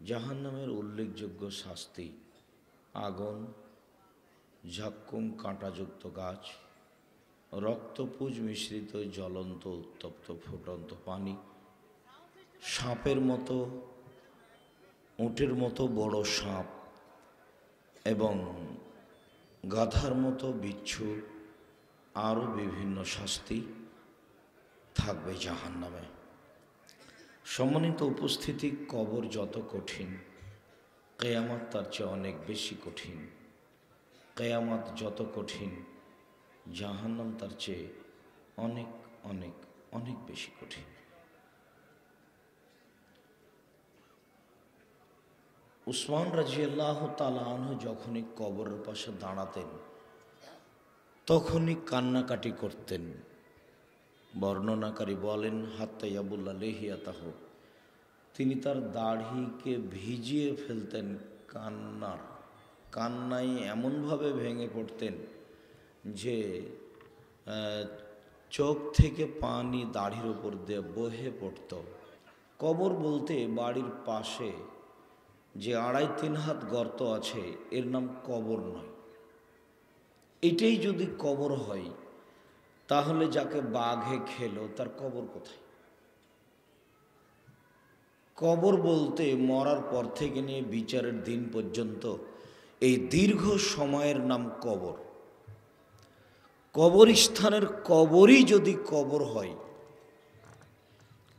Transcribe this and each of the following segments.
জাহান্নামের উল্লেখযোগ্য শাস্তি: আগুন, ঝাক্কুম কাঁটাযুক্ত গাছ, রক্তপুঁজ মিশ্রিত জ্বলন্ত উত্তপ্ত ফুটন্ত পানি, সাপের মতো, উটের মতো বড় সাপ এবং গাধার মতো বিচ্ছু, আরও বিভিন্ন শাস্তি থাকবে জাহান্নামে। সম্মানিত উপস্থিতি, কবর যত কঠিন, কিয়ামত তার চেয়ে অনেক বেশি কঠিন। কিয়ামত যত কঠিন, জাহান্নাম তার চেয়ে অনেক অনেক অনেক বেশি কঠিন। উসমান রাদিয়াল্লাহু তাআলা আনহু যখনই কবরের পাশে দাঁড়াতেন তখনই কান্নাকাটি করতেন। বর্ণনাকারী বলেন, হাত্তা ইয়াবুল্লা লেহিয়াতাহ, তিনি তার দাড়িকে ভিজিয়ে ফেলতেন কান্নায় এমনভাবে ভেঙে পড়তেন যে চোখ থেকে পানি দাড়ির উপর দিয়ে বহে পড়ত। কবর বলতে বাড়ির পাশে যে 2.5-3 হাত গর্ত আছে এর নাম কবর নয়। এটাই যদি কবর হয় তাহলে যাকে বাঘে খেলো তার কবর কোথায়? কবর বলতে মরার পর থেকে নিয়ে বিচারের দিন পর্যন্ত এই দীর্ঘ সময়ের নাম কবর। কবরস্থানের কবরই যদি কবর হয়,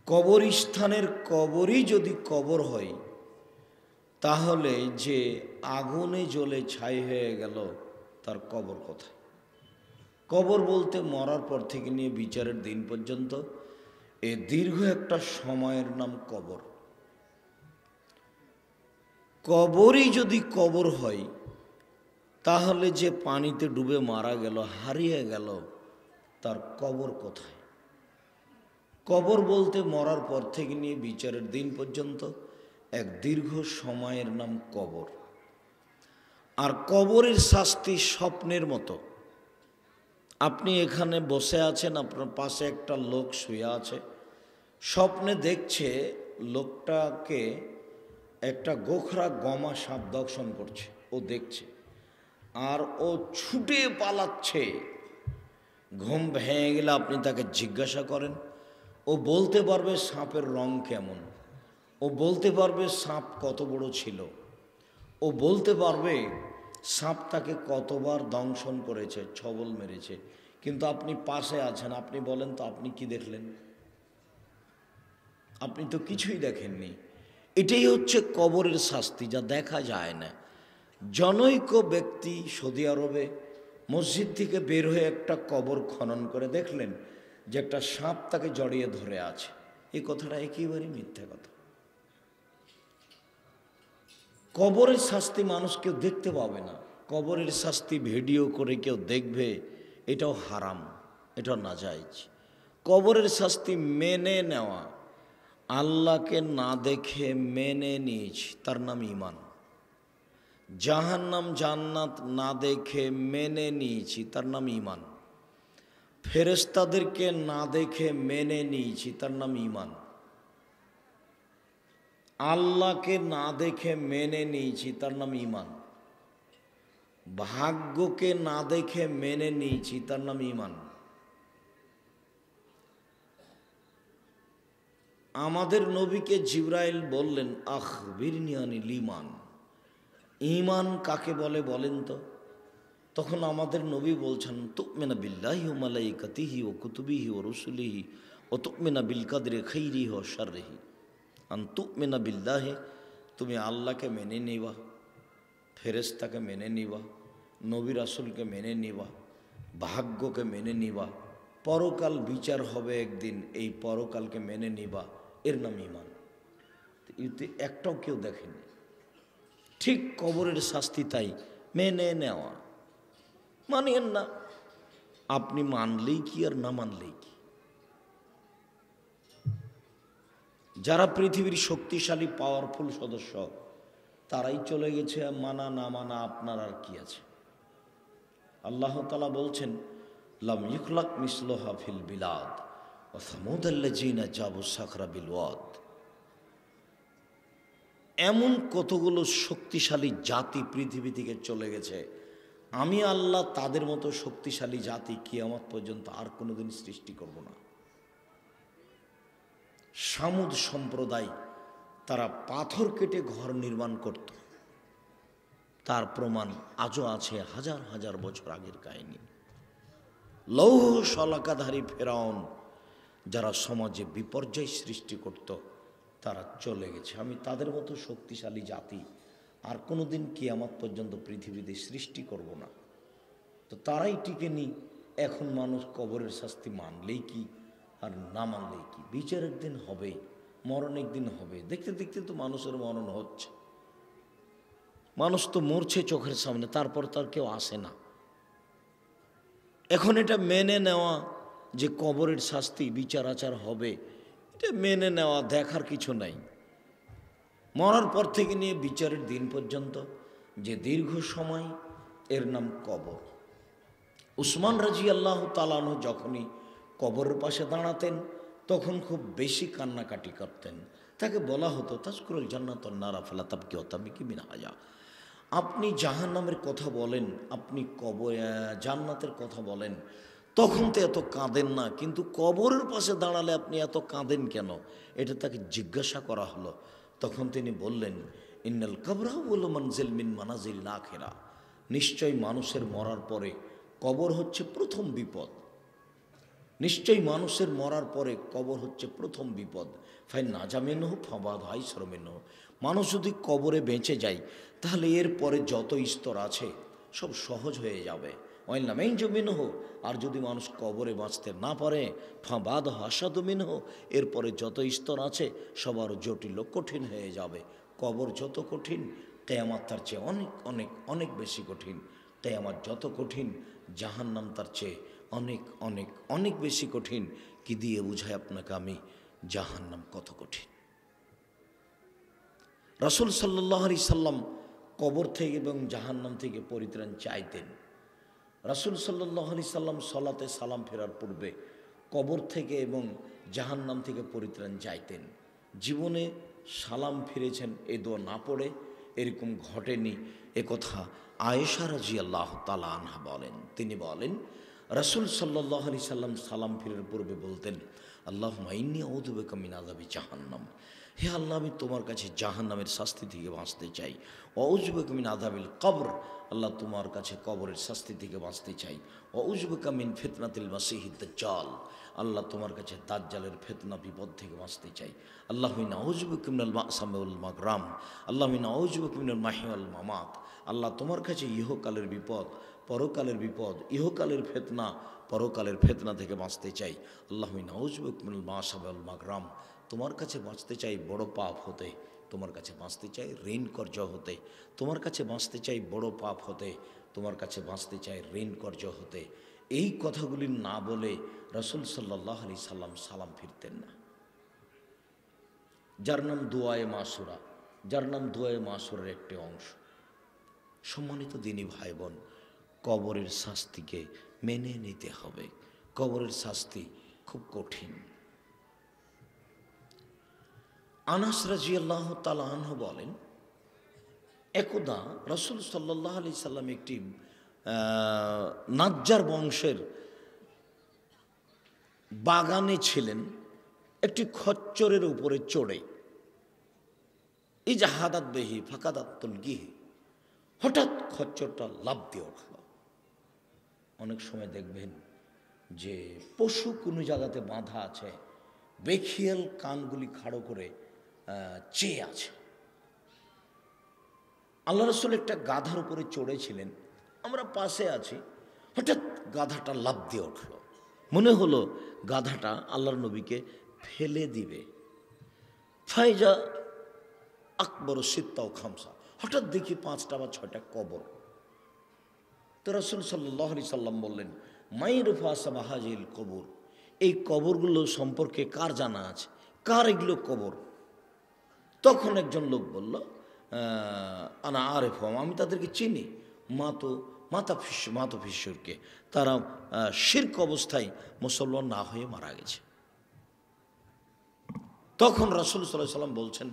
কবরস্থানের কবরই যদি কবর হয়, তাহলে যে আগুনে জ্বলে ছাই হয়ে গেল তার কবর কোথায়? কবর বলতে মরার পর থেকে নিয়ে বিচারের দিন পর্যন্ত এই দীর্ঘ একটা সময়ের নাম কবর। কবরই যদি কবর হয় তাহলে যে পানিতে ডুবে মারা গেল, হারিয়ে গেল, তার কবর কোথায়? কবর বলতে মরার পর থেকে নিয়ে বিচারের দিন পর্যন্ত এক দীর্ঘ সময়ের নাম কবর। আর কবরের শাস্তি স্বপ্নের মতো। আপনি এখানে বসে আছেন, আপনার পাশে একটা লোক শুয়ে আছে, স্বপ্নে দেখছে লোকটাকে একটা গোখরা গমা সাপ দংশন করছে, ও দেখছে, আর ও ছুটে পালাচ্ছে। ঘুম ভেঙে গেলে আপনি তাকে জিজ্ঞাসা করেন, ও বলতে পারবে সাপের রং কেমন, ও বলতে পারবে সাপ কত বড় ছিল, ও বলতে পারবে সাপ তাকে কতবার দংশন করেছে, ছবল মেরেছে। কিন্তু আপনি পাশে আছেন, আপনি বলেন তো আপনি কি দেখলেন? আপনি তো কিছুই দেখেননি। এটাই হচ্ছে কবরের শাস্তি, যা দেখা যায় না। জনৈক ব্যক্তি সৌদি আরবে মসজিদ থেকে বের হয়ে একটা কবর খনন করে দেখলেন যে একটা সাপ তাকে জড়িয়ে ধরে আছে। এই কথাটা একেবারেই মিথ্যা কথা। কবরের শাস্তি মানুষ কেউ দেখতে পাবে না। কবরের শাস্তি ভিডিও করে কেউ দেখবে, এটাও হারাম, এটাও নাজায়েজ। কবরের শাস্তি মেনে নেওয়া, আল্লাহকে না দেখে মেনে নিয়েছি, তার নাম ঈমান। জাহান্নাম জান্নাত না দেখে মেনে নিয়েছি, তার নাম ঈমান। ফেরেশতাদেরকে না দেখে মেনে নিয়েছি, তার নাম ঈমান। আল্লাহকে না দেখে মেনে নিয়েছি, তার নাম ঈমান। ভাগ্যকে না দেখে মেনে নিয়েছি, তার নাম ঈমান। আমাদের নবীকে জিবরাইল বললেন, আখবিরনি আনিল ঈমান, ঈমান কাকে বলে বলেন তো? তখন আমাদের নবী বলছেন, তুমিনা বিল্লাহি ওয়া মালাইকাতিহি ওয়া কুতুবিহি ওয়া রুসুলিহি ওয়া তুমিনা বিল কদরি খাইরিহি ওয়া শাররিহি। আন তুমিনা বিল্লাহি, তুমি আল্লাহকে মেনে নিবা, ফেরেশতাকে মেনে নিবা, নবী রাসূলকে মেনে নিবা, ভাগ্যকে মেনে নিবা, পরকাল বিচার হবে একদিন, এই পরকালকে মেনে নিবা, এর নাম ঈমান। এতে একটাও কেউ দেখেনি। ঠিক কবরের শাস্তি তাই, মেনে নেওয়া। মানেন না, আপনি মানলেই কি আর না মানলেই কি। যারা পৃথিবীর শক্তিশালী পাওয়ারফুল সদস্য তারাই চলে গেছে, মানা না মানা আপনার আর কি আছে। আল্লাহ তাআলা বলছেন, লাম ইখলাক মিসলুহা ফিল বিলাদ ওয়া সামুদাল্লাযিনা জাবু সাখরা বিল ওয়াদ। এমন কতগুলো শক্তিশালী জাতি পৃথিবী থেকে চলে গেছে, আমি আল্লাহ তাদের মতো শক্তিশালী জাতি কিয়ামত পর্যন্ত আর কোনোদিন সৃষ্টি করব না। সামুদ সম্প্রদায়, তারা পাথর কেটে ঘর নির্মাণ করত, তার প্রমাণ আজও আছে, হাজার হাজার বছর আগের কাহিনী। লৌহ শলাকাধারী ফেরাউন, যারা সমাজে বিপর্যয় সৃষ্টি করত, তারা চলে গেছে। আমি তাদের মতো শক্তিশালী জাতি আর কোনোদিন কিয়ামত পর্যন্ত পৃথিবীতে সৃষ্টি করব না। তো তারাই টিকে নি। এখন মানুষ কবরের শাস্তি মানলেই কি আর না মানলেই কি, বিচার একদিন হবে, মরণ একদিন হবে। দেখতে দেখতে তো মানুষের মরণ হচ্ছে, মানুষ তো মরছে চোখের সামনে, তারপর তার কেউ আসে না। এখন এটা মেনে নেওয়া যে কবরের শাস্তি বিচার আচার হবে, এটা মেনে নেওয়া, দেখার কিছু নাই। মরার পর থেকে নিয়ে বিচারের দিন পর্যন্ত যে দীর্ঘ সময়, এর নাম কবর। উসমান রাদিয়াল্লাহু তাআলা আনহু যখনই কবরের পাশে দাঁড়াতেন, তখন খুব বেশি কান্নাকাটি করতেন। তাকে বলা হতো, তাজকুরুল জান্নাত ওয়ান নারা ফালা তাবকি ওয়া তাবকি মিন হাজা। আপনি জাহান্নামের কথা বলেন, আপনি জান্নাতের কথা বলেন, তখন তো এত কাঁদেন না, কিন্তু কবরের পাশে দাঁড়ালে আপনি এত কাঁদেন কেন? এটা তাকে জিজ্ঞাসা করা হলো। তখন তিনি বললেন, ইন্নাল কবরা ওয়াল মানজিল মিন মানাজিল আখিরা। নিশ্চয়ই মানুষের মরার পরে কবর হচ্ছে প্রথম বিপদ। নিশ্চয়ই মানুষের মরার পরে কবর হচ্ছে প্রথম বিপদ। ফাইন নাজামিন হোক ফাবাদ হাই শ্রমিন হোক। মানুষ যদি কবরে বেঁচে যায়, তাহলে এর পরে যত স্তর আছে সব সহজ হয়ে যাবে। ওয়াইল নামেইন জমিন হোক, আর যদি মানুষ কবরে বাঁচতে না পারে, ফাবাদ হাসাদমিন হোক, এরপরে যত স্তর আছে সবার জটিল কঠিন হয়ে যাবে। কবর যত কঠিন, কিয়ামত তার চেয়ে অনেক অনেক অনেক বেশি কঠিন। কিয়ামত যত কঠিন, জাহান্নাম তার চেয়ে অনেক অনেক অনেক বেশি কঠিন। কি দিয়ে বুঝায় আপনাকে আমি জাহান্নাম কত কঠিন? রাসূল সাল্লাল্লাহু আলাইহি সাল্লাম কবর থেকে এবং জাহান্নাম থেকে পরিত্রাণ চাইতেন। রাসূল সাল্লাল্লাহু আলাইহি সাল্লাম সালাতে সালাম ফেরার পূর্বে কবর থেকে এবং জাহান্নাম থেকে পরিত্রাণ চাইতেন। জীবনে সালাম ফিরেছেন এ দোয়া না পড়ে, এরকম ঘটেনি। একথা আয়েশা রাদিয়াল্লাহু তাআলা আনহা বলেন। তিনি বলেন, রাসূল সাল্লাল্লাহু আলাইহি সাল্লাম সালাম ফিরার পূর্বে বলতেন, আল্লাহুম্মা ইন্নী আউযু বিকা মিন আযাবি জাহান্নাম। হে আল্লাহ, আমি তোমার কাছে জাহান্নামের শাস্তি থেকে বাঁচতে চাই। আউযু বিকা মিন আযাবিল কবর। আল্লাহ, তোমার কাছে কবরের শাস্তি থেকে বাঁচতে চাই। আউযু বিকা মিন ফিতনাতিল মাসিহিদ দাজ্জাল। আল্লাহ, তোমার কাছে দাজ্জালের ফিতনা বিপদ থেকে বাঁচতে চাই। আল্লাহুম্মা ইন্নী আউযু বিকা মিনাল মা'সামি ওয়াল মাগরাম। আল্লাহুম্মা ইন্নী আউযু বিকা মিনাল মাহইয়া ওয়াল মামাত। আল্লাহ, তোমার কাছে ইহকালের বিপদ, পরকালের বিপদ, ইহকালের ফিতনা, পরকালের ফিতনা থেকে বাঁচতে চাই। আল্লাহুম্মা ইন্নী আউযু বিকা মিনাল মা'সামি ওয়াল মাগরাম। তোমার কাছে বাঁচতে চাই বড় পাপ হতে, তোমার কাছে বাঁচতে চাই ঋণ কর্জ হতে, তোমার কাছে বাঁচতে চাই বড় পাপ হতে, তোমার কাছে বাঁচতে চাই ঋণ কর্জ হতে। এই কথাগুলি না বলে রাসূল সাল্লাল্লাহু আলাইহি সাল্লাম সালাম ফিরতেন না। যার নাম দুআয়ে মাসুরা, যার নাম দুআয়ে মাসুরার একটি অংশ। সম্মানিত দিনী ভাই বোন, কবরের শাস্তিকে মেনে নিতে হবে। কবরের শাস্তি খুব কঠিন। আনাস রাদিয়াল্লাহু তাআলা আনহু বলেন, একদা রাসূল সাল্লাল্লাহু আলাইহি সাল্লাম একটি নাজ্জার বংশের বাগানে ছিলেন, একটি খচ্চরের উপরে চড়ে। ইজাহাদাত বিহি ফাকাদাতুল গিহি। হঠাৎ খচ্চরটা লাফ দিয়ে উঠল। অনেক সময় দেখবেন যে পশু কোনো জায়গাতে বাঁধা আছে, বেখিয়াল কানগুলি খাড়ো করে চেয়ে আছে। আল্লাহ রাসূল একটা গাধার উপরে চড়েছিলেন, আমরা পাশে আছি। হঠাৎ গাধাটা লাফ দিয়ে উঠল। মনে হলো গাধাটা আল্লাহর নবীকে ফেলে দিবে। ফাইজা আকবর সিত্তা ও খামসা। হঠাৎ দেখি 5টা বা 6টা কবর। তো রাসূল সাল্লাল্লাহু আলাইহি সাল্লাম বললেন, মাইরুফা সাবাহাজিল কবর। এই কবরগুলো সম্পর্কে কার জানা আছে, কার এগুলো কবর? তখন একজন লোক বলল, আনা আরেফ, আমি তাদেরকে চিনি। মাতা ফিশ্বরকে, তারা শিরক অবস্থায় মুসলমান না হয়ে মারা গেছে। তখন রাসূল সাল্লাল্লাহু আলাইহি সাল্লাম বলছেন,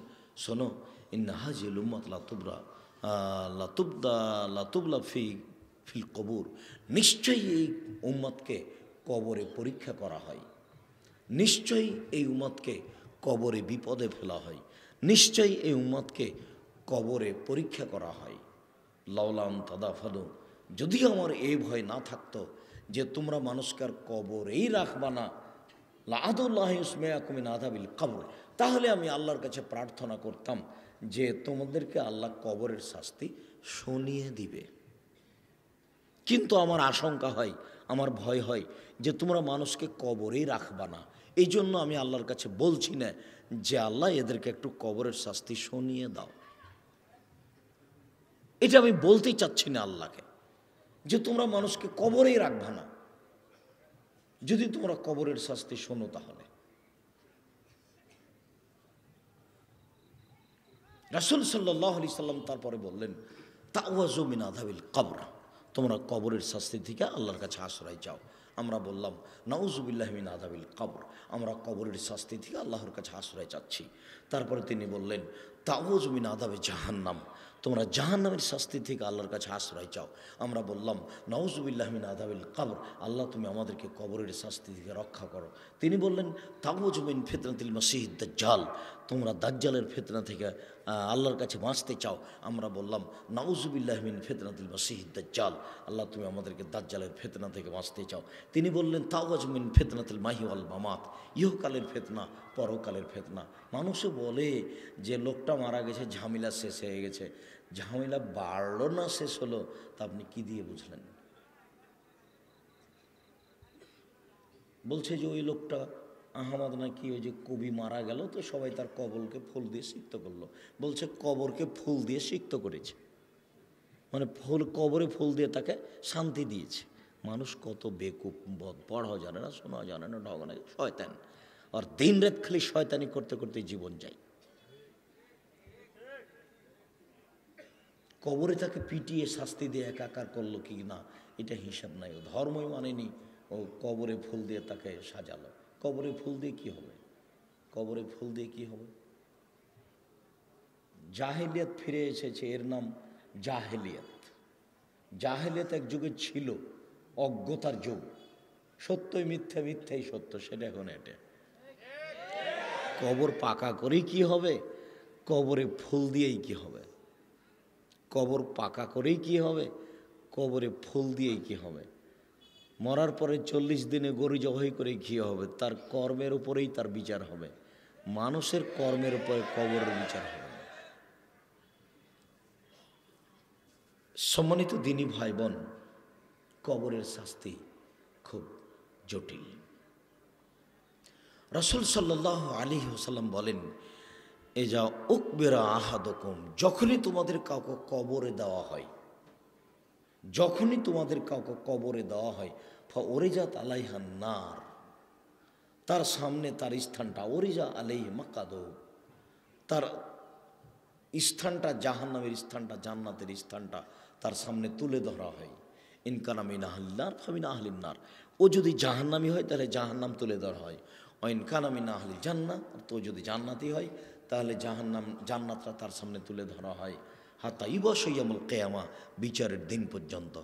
শোনো, ইন্না হাজিল উম্মাত লাতুবলা ফিল কবুর, নিশ্চয়ই এই উম্মতকে কবরে পরীক্ষা করা হয়, নিশ্চয়ই এই উম্মতকে কবরে বিপদে ফেলা হয়, নিশ্চয়ই এই উম্মতকে কবরে পরীক্ষা করা হয়। লাউলান তাদাফানু, যদি আমার এই ভয় না থাকতো যে তোমরা মানুষকে আর কবরেই রাখবা না, লাআদুল্লাহ ইসমায়াকুম মিন আযাবিল কবর, তাহলে আমি আল্লাহর কাছে প্রার্থনা করতাম যে তোমাদেরকে আল্লাহ কবরের শাস্তি শুনিয়ে দিবে। কিন্তু আমার আশঙ্কা হয়, আমার ভয় হয় যে তোমরা মানুষকে কবরেই রাখবা না, এই জন্য আমি আল্লাহর কাছে বলছি না যে আল্লাহ এদেরকে একটু কবরের শাস্তি শুনিয়ে দাও। এটা আমি বলতেই চাচ্ছি না আল্লাহকে যে তোমরা মানুষকে কবরেই রাখবা না, যদি তোমরা কবরের শাস্তি শোনো তাহলে। রাসূল সাল্লাল্লাহু আলাইহি সাল্লাম তারপরে বললেন, তাওয়াজু মিন আযাবিল কবর, তোমরা কবরের শাস্তি থেকে আল্লাহর কাছে আশ্রয় চাও। আমরা বললাম, নাউযুবিল্লাহি মিন আযাবিল কবর, আমরা কবরের শাস্তি থেকে আল্লাহর কাছে আশ্রয় চাচ্ছি। তারপরে তিনি বললেন, তাওয়াজু মিন আযাবি জাহান্নাম, তোমরা জাহান্নামের শাস্তি থেকে আল্লাহর কাছে আশ্রয় চাও। আমরা বললাম, নাউযুবিল্লাহি মিন আযাবিল কবর, আল্লাহ তুমি আমাদেরকে কবরের শাস্তি থেকে রক্ষা করো। তিনি বললেন, তাওয়াজু মিন ফিতনাতিল মাসীহিদ দাজ্জাল, তোমরা দাজ্জালের ফিতনা থেকে আল্লাহর কাছে বাঁচতে চাও। আমরা বললাম, নাউযুবিল্লাহি মিন ফিতনাতিল মাসীহিদ দাজ্জাল, আল্লাহ তুমি আমাদেরকে দাজ্জালের ফিতনা থেকে বাঁচতে চাও। তিনি বললেন, তাওয়াজু মিন ফিতনাতিল মাহি ওয়াল মামাত, ইহকালের ফিতনা, পরকালের ফিতনা। মানুষও বলে যে লোকটা মারা গেছে, ঝামেলা শেষ হয়ে গেছে। ঝামেলা বাড়লো না শেষ হলো, তা আপনি কি দিয়ে বুঝলেন? বলছে যে ওই লোকটা আহমদ নাকি ওই যে কবি মারা গেল, তো সবাই তার কবরকে ফুল দিয়ে সিক্ত করলো। বলছে কবরকে ফুল দিয়ে সিক্ত করেছে, মানে ফুল, কবরে ফুল দিয়ে তাকে শান্তি দিয়েছে। মানুষ কত বেকুব, পড়াও জানে না, শোনাও জানে না, ঢঙ্গ না, শয়তান। আর দিন রাত খালি শয়তানি করতে করতে জীবন যায়। কবরে তাকে পিটিয়ে শাস্তি দিয়ে একাকার করলো কি না, এটা হিসাব নাই। ও ধর্মই মানেনি, ও কবরে ফুল দিয়ে তাকে সাজালো। কবরে ফুল দিয়ে কি হবে? কবরে ফুল দিয়ে কি হবে? জাহেলিয়াত ফিরে এসেছে, এর নাম জাহেলিয়াত। জাহেলিয়াত এক যুগে ছিল অজ্ঞতার যুগ, সত্যই মিথ্যা, মিথ্যাই সত্য, সেটা এখন এটা। কবর পাকা করেই কি হবে? কবরে ফুল দিয়েই কি হবে? কবর পাকা করেই কি হবে? কবরে ফুল দিয়েই কি হবে? মরার পরে 40 দিনে গরু জবাই করে কি হবে? তার কর্মের উপরেই তার বিচার হবে। মানুষের কর্মের উপরে কবরের বিচার হবে না। সম্মানিত দিনী ভাই বোন, কবরের শাস্তি খুব জটিল। রাসূল সাল্লাল্লাহু আলাইহি ওয়াসাল্লাম বলেন, এ যা উকবেরা আহাদুকুম, যখনই তোমাদের কাউকে কবরে দেওয়া হয়, যখনই তোমাদের কাউকে কবরে দেওয়া হয়, ফাওরিজাত আলাইহান নার, তার সামনে তার স্থানটা, ওরিজা আলাইহি মাকাদু, তার স্থানটা, জাহান্নামের স্থানটা, জান্নাতের স্থানটা তার সামনে তুলে ধরা হয়। ইনকানা মিন আহলিন নার ফামিন আহলিন নার, ও যদি জাহান্নামী হয় তাহলে জাহান্নাম তুলে ধরা হয়। ও ইনকানা মিন আহলিল জান্নাহ, তো যদি জান্নাতি হয় তাহলে জান্নাতটা তার সামনে তুলে ধরা হয়। হাত্তা ইয়াউমুল কিয়ামা, বিচারের দিন পর্যন্ত।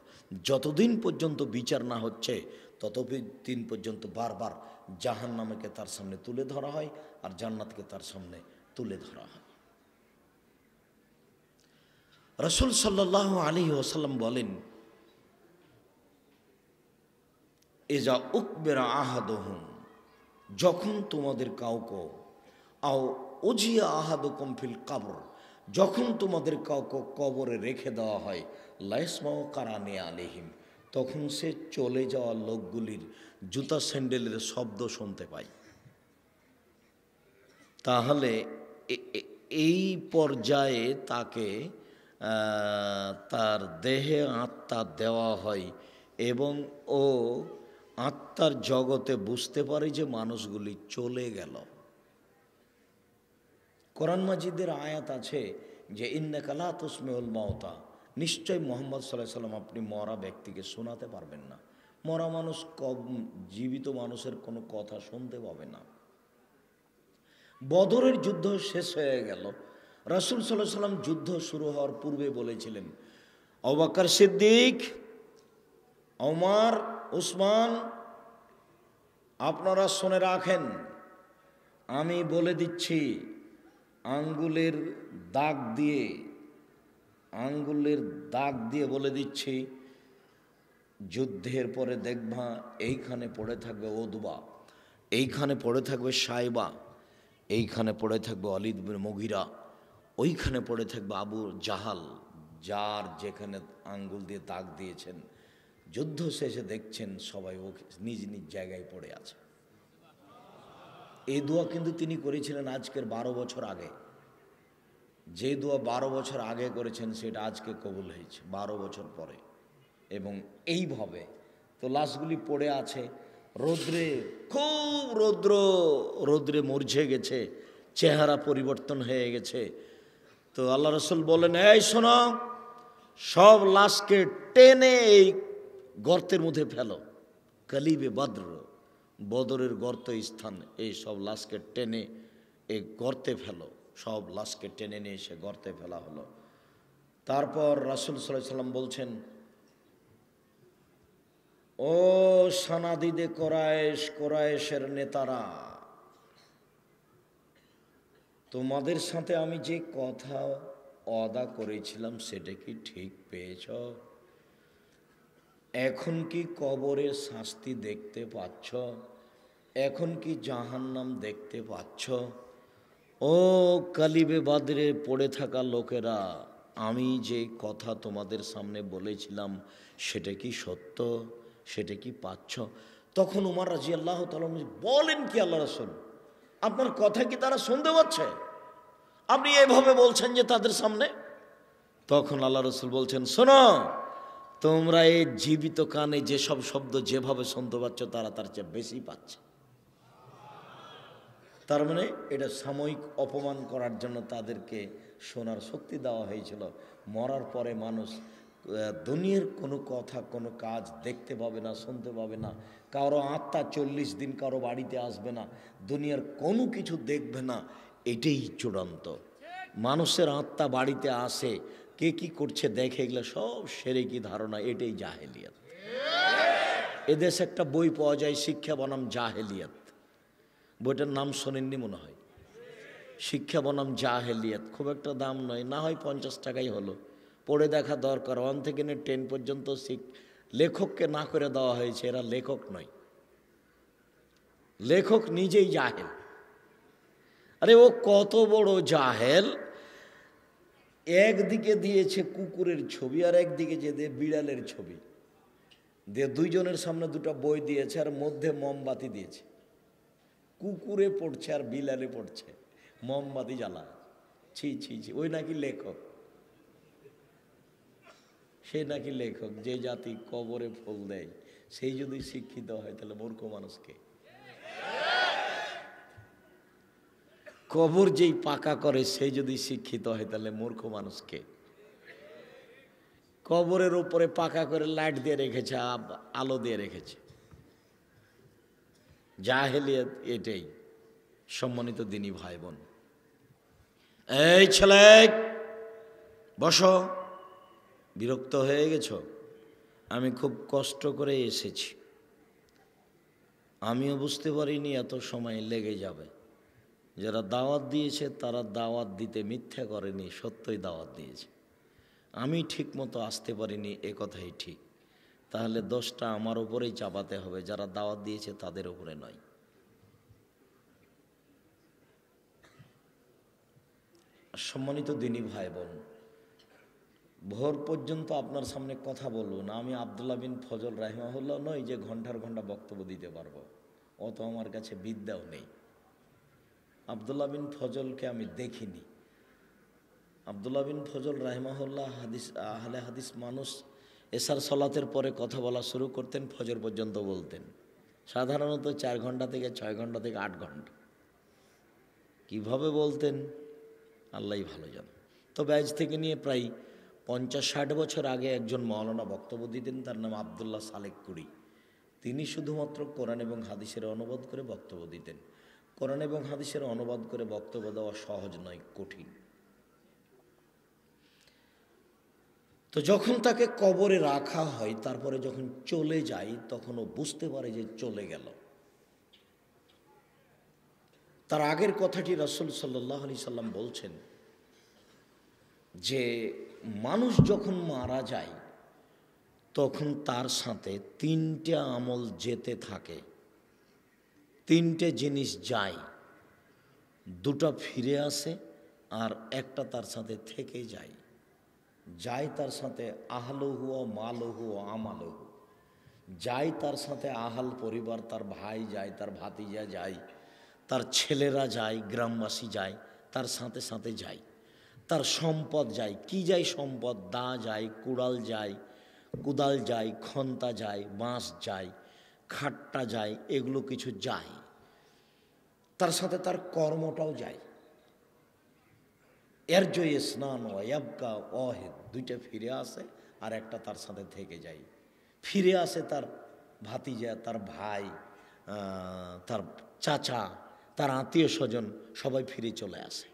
যতদিন পর্যন্ত বিচার না হচ্ছে ততদিন পর্যন্ত বারবার জাহান্নামকে তার সামনে তুলে ধরা হয় আর জান্নাতকে তার সামনে তুলে ধরা হয়। রাসূল সাল্লাল্লাহু আলাইহি ওয়াসাল্লাম বলেন, এজা উকবেরা আহাদুহুম, যখন তোমাদের কাউকে, আও উজিয়া আহাদুকুম ফিল কবর, যখন তোমাদের কাউকে কবরে রেখে দেওয়া হয়, লাইসমাউ কারানি আলাইহিম, তখন সে চলে যাওয়া লোকগুলির জুতা স্যান্ডেলের শব্দ শুনতে পায়। তাহলে এই পর্যায়ে তাকে তার দেহে আত্মা দেওয়া হয় এবং ও আত্মার জগতে বুঝতে পারে যে মানুষগুলি চলে গেল। কোরআন মাজিদের আয়াত আছে যে ইন্নাকা লা তুসমিউল মাউতা, নিশ্চয় মুহাম্মদ সাল্লাল্লাহু আলাইহি ওয়াসাল্লাম আপনি মরা ব্যক্তিকে শোনাতে পারবেন না। মরা মানুষ জীবিত মানুষের কোনো কথা শুনতে পাবে না। বদরের যুদ্ধ শেষ হয়ে গেল, রাসূল সাল্লাল্লাহু আলাইহি সাল্লাম যুদ্ধ শুরু হওয়ার পূর্বে বলেছিলেন, আবু বকর সিদ্দিক, ওমর, উসমান, আপনারা শুনে রাখেন, আমি বলে দিচ্ছি, আঙ্গুলের দাগ দিয়ে বলে দিচ্ছি, যুদ্ধের পরে দেখবা এইখানে পড়ে থাকবে ওদবা, এইখানে পড়ে থাকবে সাইবা, এইখানে পড়ে থাকবে ওয়ালিদ বিন মুগিরা, ওইখানে পড়ে থাকবে আবু জাহাল, যার যেখানে আঙ্গুল দিয়ে দাগ দিয়েছেন যুদ্ধ শেষে দেখছেন সবাই ও নিজ নিজ জায়গায় পড়ে আছে। এই দোয়া কিন্তু তিনি করেছিলেন আজকের 12 বছর আগে। যে দোয়া 12 বছর আগে করেছেন সেটা আজকে কবুল হয়েছে 12 বছর পরে। এবং এইভাবে তো লাশগুলি পড়ে আছে রৌদ্রে, খুব রৌদ্রে মরঝে গেছে, চেহারা পরিবর্তন হয়ে গেছে। তো আল্লাহ রাসূল বলেন, এই শোনো, সব লাশকে টেনে এই গর্তের মধ্যে ফেলো, কালিবে বদর, বদরের গর্ত স্থান, এই সব লাশকে টেনে এই গর্তে ফেলো। সব লাশকে টেনে নিয়ে এসে গর্তে ফেলা হলো। তারপর রাসূল সাল্লাল্লাহু আলাইহি সাল্লাম বলছেন, ও সানাদিদে কোরায়েশের নেতারা, তোমাদের সাথে আমি যে কথা ওয়াদা করেছিলাম সেটা কি ঠিক পেয়েছ? এখন কি কবরের শাস্তি দেখতে পাচ্ছ? এখন কি জাহান্নাম দেখতে পাচ্ছ? ও কালিবে বাদরে পড়ে থাকা লোকেরা, আমি যে কথা তোমাদের সামনে বলেছিলাম সেটা কি সত্য? সেটা কি পাচ্ছ? তখন উমর রাদিয়াল্লাহু তাআলা বলেন, কি আল্লাহ রাসূল, আপনার কথা কি তারা শুনতে পাচ্ছে? আপনি এভাবে বলছেন যে তাদের সামনে? তখন আল্লাহ রাসূল বলছেন, শোনো, তোমরা এই জীবিত কানে যেসব শব্দ যেভাবে শুনতে পাচ্ছ তারা তার চেয়ে বেশি পাচ্ছে। তার মানে এটা সাময়িক অপমান করার জন্য তাদেরকে শোনার শক্তি দেওয়া হয়েছিল। মরার পরে মানুষ দুনিয়ার কোনো কথা, কোনো কাজ দেখতে পাবে না, শুনতে পাবে না। কারো আত্মা 40 দিন কারো বাড়িতে আসবে না, দুনিয়ার কোনো কিছু দেখবে না। এটাই চূড়ান্ত। মানুষের আত্মা বাড়িতে আসে, কে কি করছে দেখে, এগুলো সব শিরকি ধারণা, এটাই জাহেলিয়াত। এদেশে একটা বই পাওয়া যায়, শিক্ষা বনাম জাহেলিয়াত। বইটার নাম শোনেননি মনে হয়, শিক্ষা বনাম জাহেলিয়াত। খুব একটা দাম নয়, না হয় 50 টাকাই হলো, পড়ে দেখা দরকার। 1 থেকে 10 পর্যন্ত লেখককে না করে দেওয়া হয়েছে, এরা লেখক নয়, লেখক নিজেই জাহেল। আরে ও কত বড় জাহেল, একদিকে দিয়েছে কুকুরের ছবি আর একদিকে যে দিয়ে বিড়ালের ছবি দিয়ে, দুইজনের সামনে দুটো বই দিয়েছে আর মধ্যে মোমবাতি দিয়েছে। কুকুরে পড়ছে আর বিড়ালে পড়ছে, মোমবাতি জ্বালা। ছি ছি ছি, ওই নাকি লেখক, সে নাকি লেখক। যে জাতি কবরে ফুল দেয় সেই যদি শিক্ষিত হয় তাহলে মূর্খ মানুষকে। কবর যেই পাকা করে সেই যদি শিক্ষিত হয় তাহলে মূর্খ মানুষকে। কবরের উপরে পাকা করে লাইট দিয়ে রেখেছে, আলো দিয়ে রেখেছে। জাহেলিয়াত এটাই। সম্মানিত দিনী ভাই বোন, এই ছেলে বসো, বিরক্ত হয়ে গেছো? আমি খুব কষ্ট করে এসেছি, আমিও বুঝতে পারিনি এত সময় লেগে যাবে। যারা দাওয়াত দিয়েছে তারা দাওয়াত দিতে মিথ্যা করেনি, সত্যই দাওয়াত দিয়েছে। আমি ঠিক মতো আসতে পারিনি, এ কথাই ঠিক। তাহলে দোষটা আমার উপরেই চাপাতে হবে, যারা দাওয়াত দিয়েছে তাদের উপরে নয়। সম্মানিত দিনী ভাই বোন, ভোর পর্যন্ত আপনার সামনে কথা বলবো না। আমি আব্দুল্লাহ বিন ফজল রাহিমাহুল্লাহ নই যে ঘন্টার ঘন্টা বক্তব্য দিতে পারবো, অত আমার কাছে বিদ্যাও নেই। আব্দুল্লাহ বিন ফজলকে আমি দেখিনি। আব্দুল্লাহ বিন ফজল রাহিমাহুল্লাহ আহলে হাদিস মানুষ, এশার সালাতের পরে কথা বলা শুরু করতেন, ফজর পর্যন্ত বলতেন। সাধারণত 4 ঘন্টা থেকে 6 ঘন্টা থেকে 8 ঘন্টা। কিভাবে বলতেন আল্লাহই ভালো জান। তবে আজ থেকে নিয়ে প্রায় 50-60 বছর আগে একজন মাওলানা বক্তব্য দিতেন, তার নাম আবদুল্লাহ সালেক কুড়ি। তিনি শুধুমাত্র কোরআন এবং হাদিসের অনুবাদ করে বক্তব্য দিতেন। কোরআন এবং হাদিসের অনুবাদ করে বক্তব্য দেওয়া সহজ নয়, কঠিন। তো যখন তাকে কবরে রাখা হয়, তারপরে যখন চলে যায়, তখন ও বুঝতে পারে যে চলে গেল। তার আগের কথাটি রাসূল সাল্লাল্লাহু আলাইহি সাল্লাম বলছেন যে মানুষ যখন মারা যায় তখন তার সাথে তিনটে আমল যেতে থাকে, তিনটে জিনিস যায়, দুটো ফিরে আসে আর একটা তার সাথে থেকে যায়। যায় তার সাথে আহলহু ও মালহু ও আমালহু, যায় তার সাথে আহাল পরিবার, তার ভাই যায়, তার ভাতিজা যায়, তার ছেলেরা যায়, গ্রামবাসী যায়, তার সাথে সাথে যায়। তার সম্পদ যায়, কি যায় সম্পদ? দা যায়, কুড়াল যায়, কুদাল যায়, খন্তা যায়, বাঁশ যায়, খাট্টা যায়, এগুলো কিছু যায়। তার সাথে তার কর্মটাও যায়। এর জয় স্নান ওয়াবকা ওয়াহিদ, দুইটা ফিরে আসে আর একটা তার সাথে থেকে যায়। ফিরে আসে তার ভাতিজা, তার ভাই, তার চাচা, তার আত্মীয় স্বজন, সবাই ফিরে চলে আসে।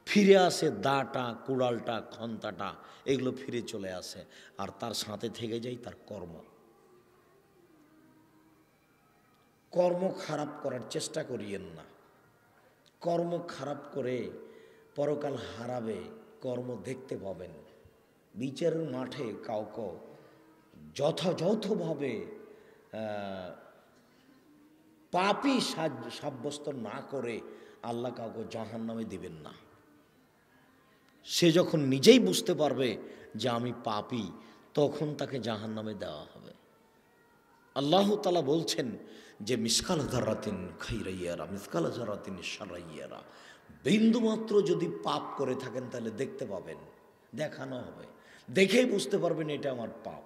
ফিরে আসে দাটা, কুড়ালটা, খন্তাটা, এগুলো ফিরে চলে আসে। আর তার সাথে থেকে যায় তার কর্ম। কর্ম খারাপ করার চেষ্টা করিয়েন না। কর্ম খারাপ করে পরকাল হারাবে, কর্ম দেখতে পাবেন। বিচারের মাঠে কাউকে যথাযথভাবে পাপী সাব্যস্ত না করে আল্লাহ কাউকে জাহান্নামে দিবেন না। সে যখন নিজেই বুঝতে পারবে যে আমি পাপী, তখন তাকে জাহান্নামে দেওয়া হবে। আল্লাহ তাআলা বলছেন যে মিসকাল যারাতিন খাইরাইয়ারা মিসকাল যারাতিন শারাইয়ারা, বিন্দুমাত্র যদি পাপ করে থাকেন তাহলে দেখতে পাবেন, দেখানো হবে, দেখেই বুঝতে পারবেন এটা আমার পাপ।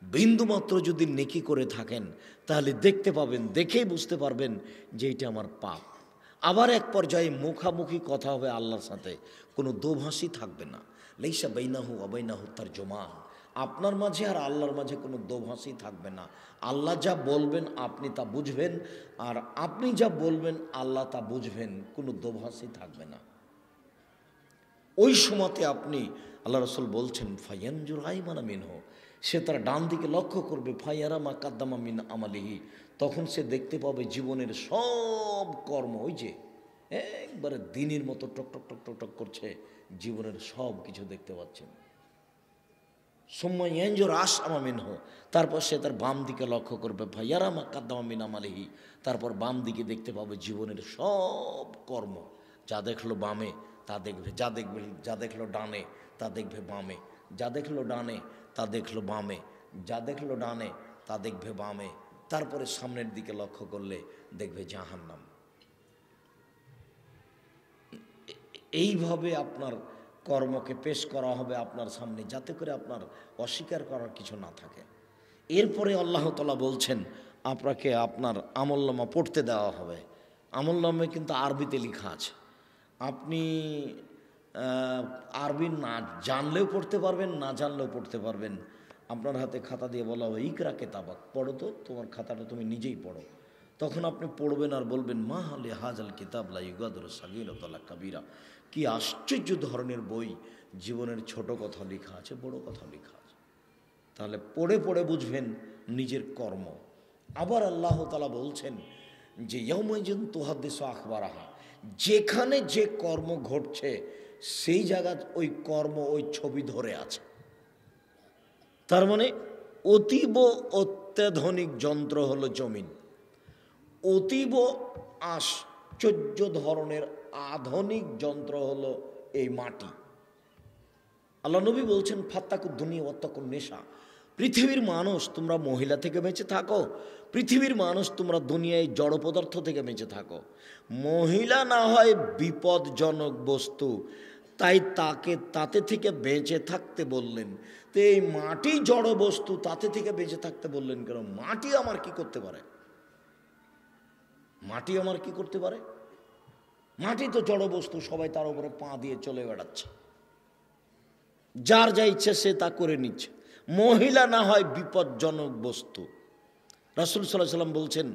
বিন্দুমাত্র যদি নেকি করে থাকেন তাহলে দেখতে পাবেন, দেখেই বুঝতে পারবেন যে এটা আমার পাপ। আবার এক পর্যায়ে মুখামুখি কথা হবে আল্লাহর সাথে, কোনো দোভাষী থাকবে না। লাইসা বাইনাহু ওয়া বাইনাহু তারজুমান, আপনার মাঝে আর আল্লাহর মাঝে কোনো দোভাষী থাকবে না। আল্লাহ যা বলবেন আপনি তা বুঝবেন, আর আপনি যা বলবেন আল্লাহ তা বুঝবেন, কোনো দোভাষী থাকবে না। ওই সময়তে আপনি, আল্লাহ রাসূল বলছেন ফায়ানজুর আইমানা মিনহু, সে তার ডান দিকে লক্ষ্য করবে, ফায়ারা মা কাদ্দামা মিন আমালিহি, তখন সে দেখতে পাবে জীবনের সব কর্ম, ওই যে একবারে দিনের মতো টক টক টক টক টক করছে, জীবনের সব কিছু দেখতে পাচ্ছেন। সোম্মাইয়ানজুর আস আমা মিনহু, তারপর সে তার বাম দিকে লক্ষ্য করবে, ফায়ারা মা কাদ্দামা মিন আমালিহি, তারপর বাম দিকে দেখতে পাবে জীবনের সব কর্ম। যা দেখলো বামে তা দেখবে, যা দেখলো ডানে তা দেখবে বামে, যা দেখলো ডানে তা দেখলো বামে, যা দেখলো ডানে তা দেখবে বামে, তারপরে সামনের দিকে লক্ষ্য করলে দেখবে জাহান্নাম। এইভাবে আপনার কর্মকে পেশ করা হবে আপনার সামনে, যাতে করে আপনার অস্বীকার করার কিছু না থাকে। এরপরে আল্লাহ তাআলা বলছেন আপনাকে আপনার আমলনামা পড়তে দেওয়া হবে। আমলনামায় কিন্তু আরবিতে লেখা আছে, আপনি আরবি না জানলেও পড়তে পারবেন, না জানলেও পড়তে পারবেন। আপনার হাতে খাতা দিয়ে বলা হবে ইকরা কিতাবাক, পড়ো তো, তোমার খাতাটা তুমি নিজেই পড়ো। তখন আপনি পড়বেন আর বলবেন মা হালে হাজাল কিতাব লা ইউগাদিরু সাগীরাতান ওয়ালা কাবীরা, কি আশ্চর্য ধরনের বই, জীবনের ছোট কথা লেখা আছে, বড় কথা লেখা আছে। তাহলে পড়ে পড়ে বুঝবেন নিজের কর্ম। আবার আল্লাহ তাআলা বলছেন যে ইয়াউমাইজিন তুহাদ্দিসু আখবারাহা, যেখানে যে কর্ম ঘটছে সেই জায়গায় ওই কর্ম, ওই ছবি ধরে আছে। তার মানে অতীব অত্যাধুনিক যন্ত্র হলো জমিন, অতীব আশ্চর্য ধরনের আধুনিক যন্ত্র হলো এই মাটি। আল্লাহ নবী বলছেন ফাত্তাকুদ দুনিয়া ওয়াত্তাকুন নেশা, পৃথিবীর মানুষ তোমরা মহিলা থেকে বেঁচে থাকো, পৃথিবীর মানুষ তোমরা দুনিয়ায় জড় পদার্থ থেকে বেঁচে থাকো। মহিলা না হয় বিপদজনক বস্তু, তাই তাতে থেকে বেঁচে থাকতে বললেন। তো এই মাটি জড় বস্তু, তাতে থেকে বেঁচে থাকতে বললেন কেন? মাটি আমার কি করতে পারে? মাটি আমার কি করতে পারে? মাটি তো জড় বস্তু, সবাই তার উপরে পা দিয়ে চলে বেড়াচ্ছে, যার যা ইচ্ছে সে তা করে নিচ্ছে। মহিলা না হয় বিপজ্জনক বস্তু। রাসূল সাল্লাল্লাহু আলাইহি ওয়াসাল্লাম বলছেন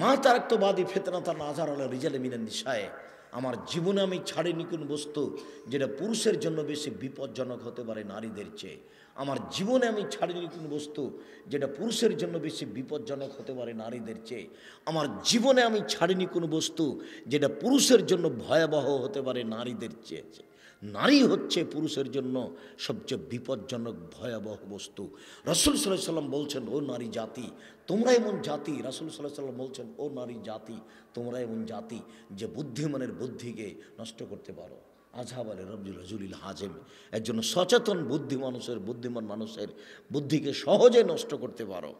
মা তারাকতু বাদি ফিতনাতান আযার আলা রিজালি মিনান নিসায়ে, আমার জীবনে আমি ছাড়িনি কোন বস্তু যেটা পুরুষের জন্য বেশি বিপজ্জনক হতে পারে নারীদের চেয়ে। আমার জীবনে আমি ছাড়িনি কোন বস্তু যেটা পুরুষের জন্য বেশি বিপজ্জনক হতে পারে নারীদের চেয়ে। আমার জীবনে আমি ছাড়িনি কোনো বস্তু যেটা পুরুষের জন্য ভয়াবহ হতে পারে নারীদের চেয়ে। নারী হচ্ছে পুরুষের জন্য সবচেয়ে বিপজ্জনক ভয়াবহ বস্তু। রাসূল সাল্লাল্লাহু আলাইহি সাল্লাম বলছেন, ও নারী জাতি তোমরা এমন জাতি, রাসূল সাল্লাল্লাহু আলাইহি সাল্লাম বলছেন, ও নারী জাতি তোমরা এমন জাতি যে বুদ্ধিমানের বুদ্ধিকে নষ্ট করতে পারো। আজহাব আলী রবজুল রজুলিল হাজেম, একজন সচেতন বুদ্ধিমান মানুষের বুদ্ধিকে সহজে নষ্ট করতে পারো।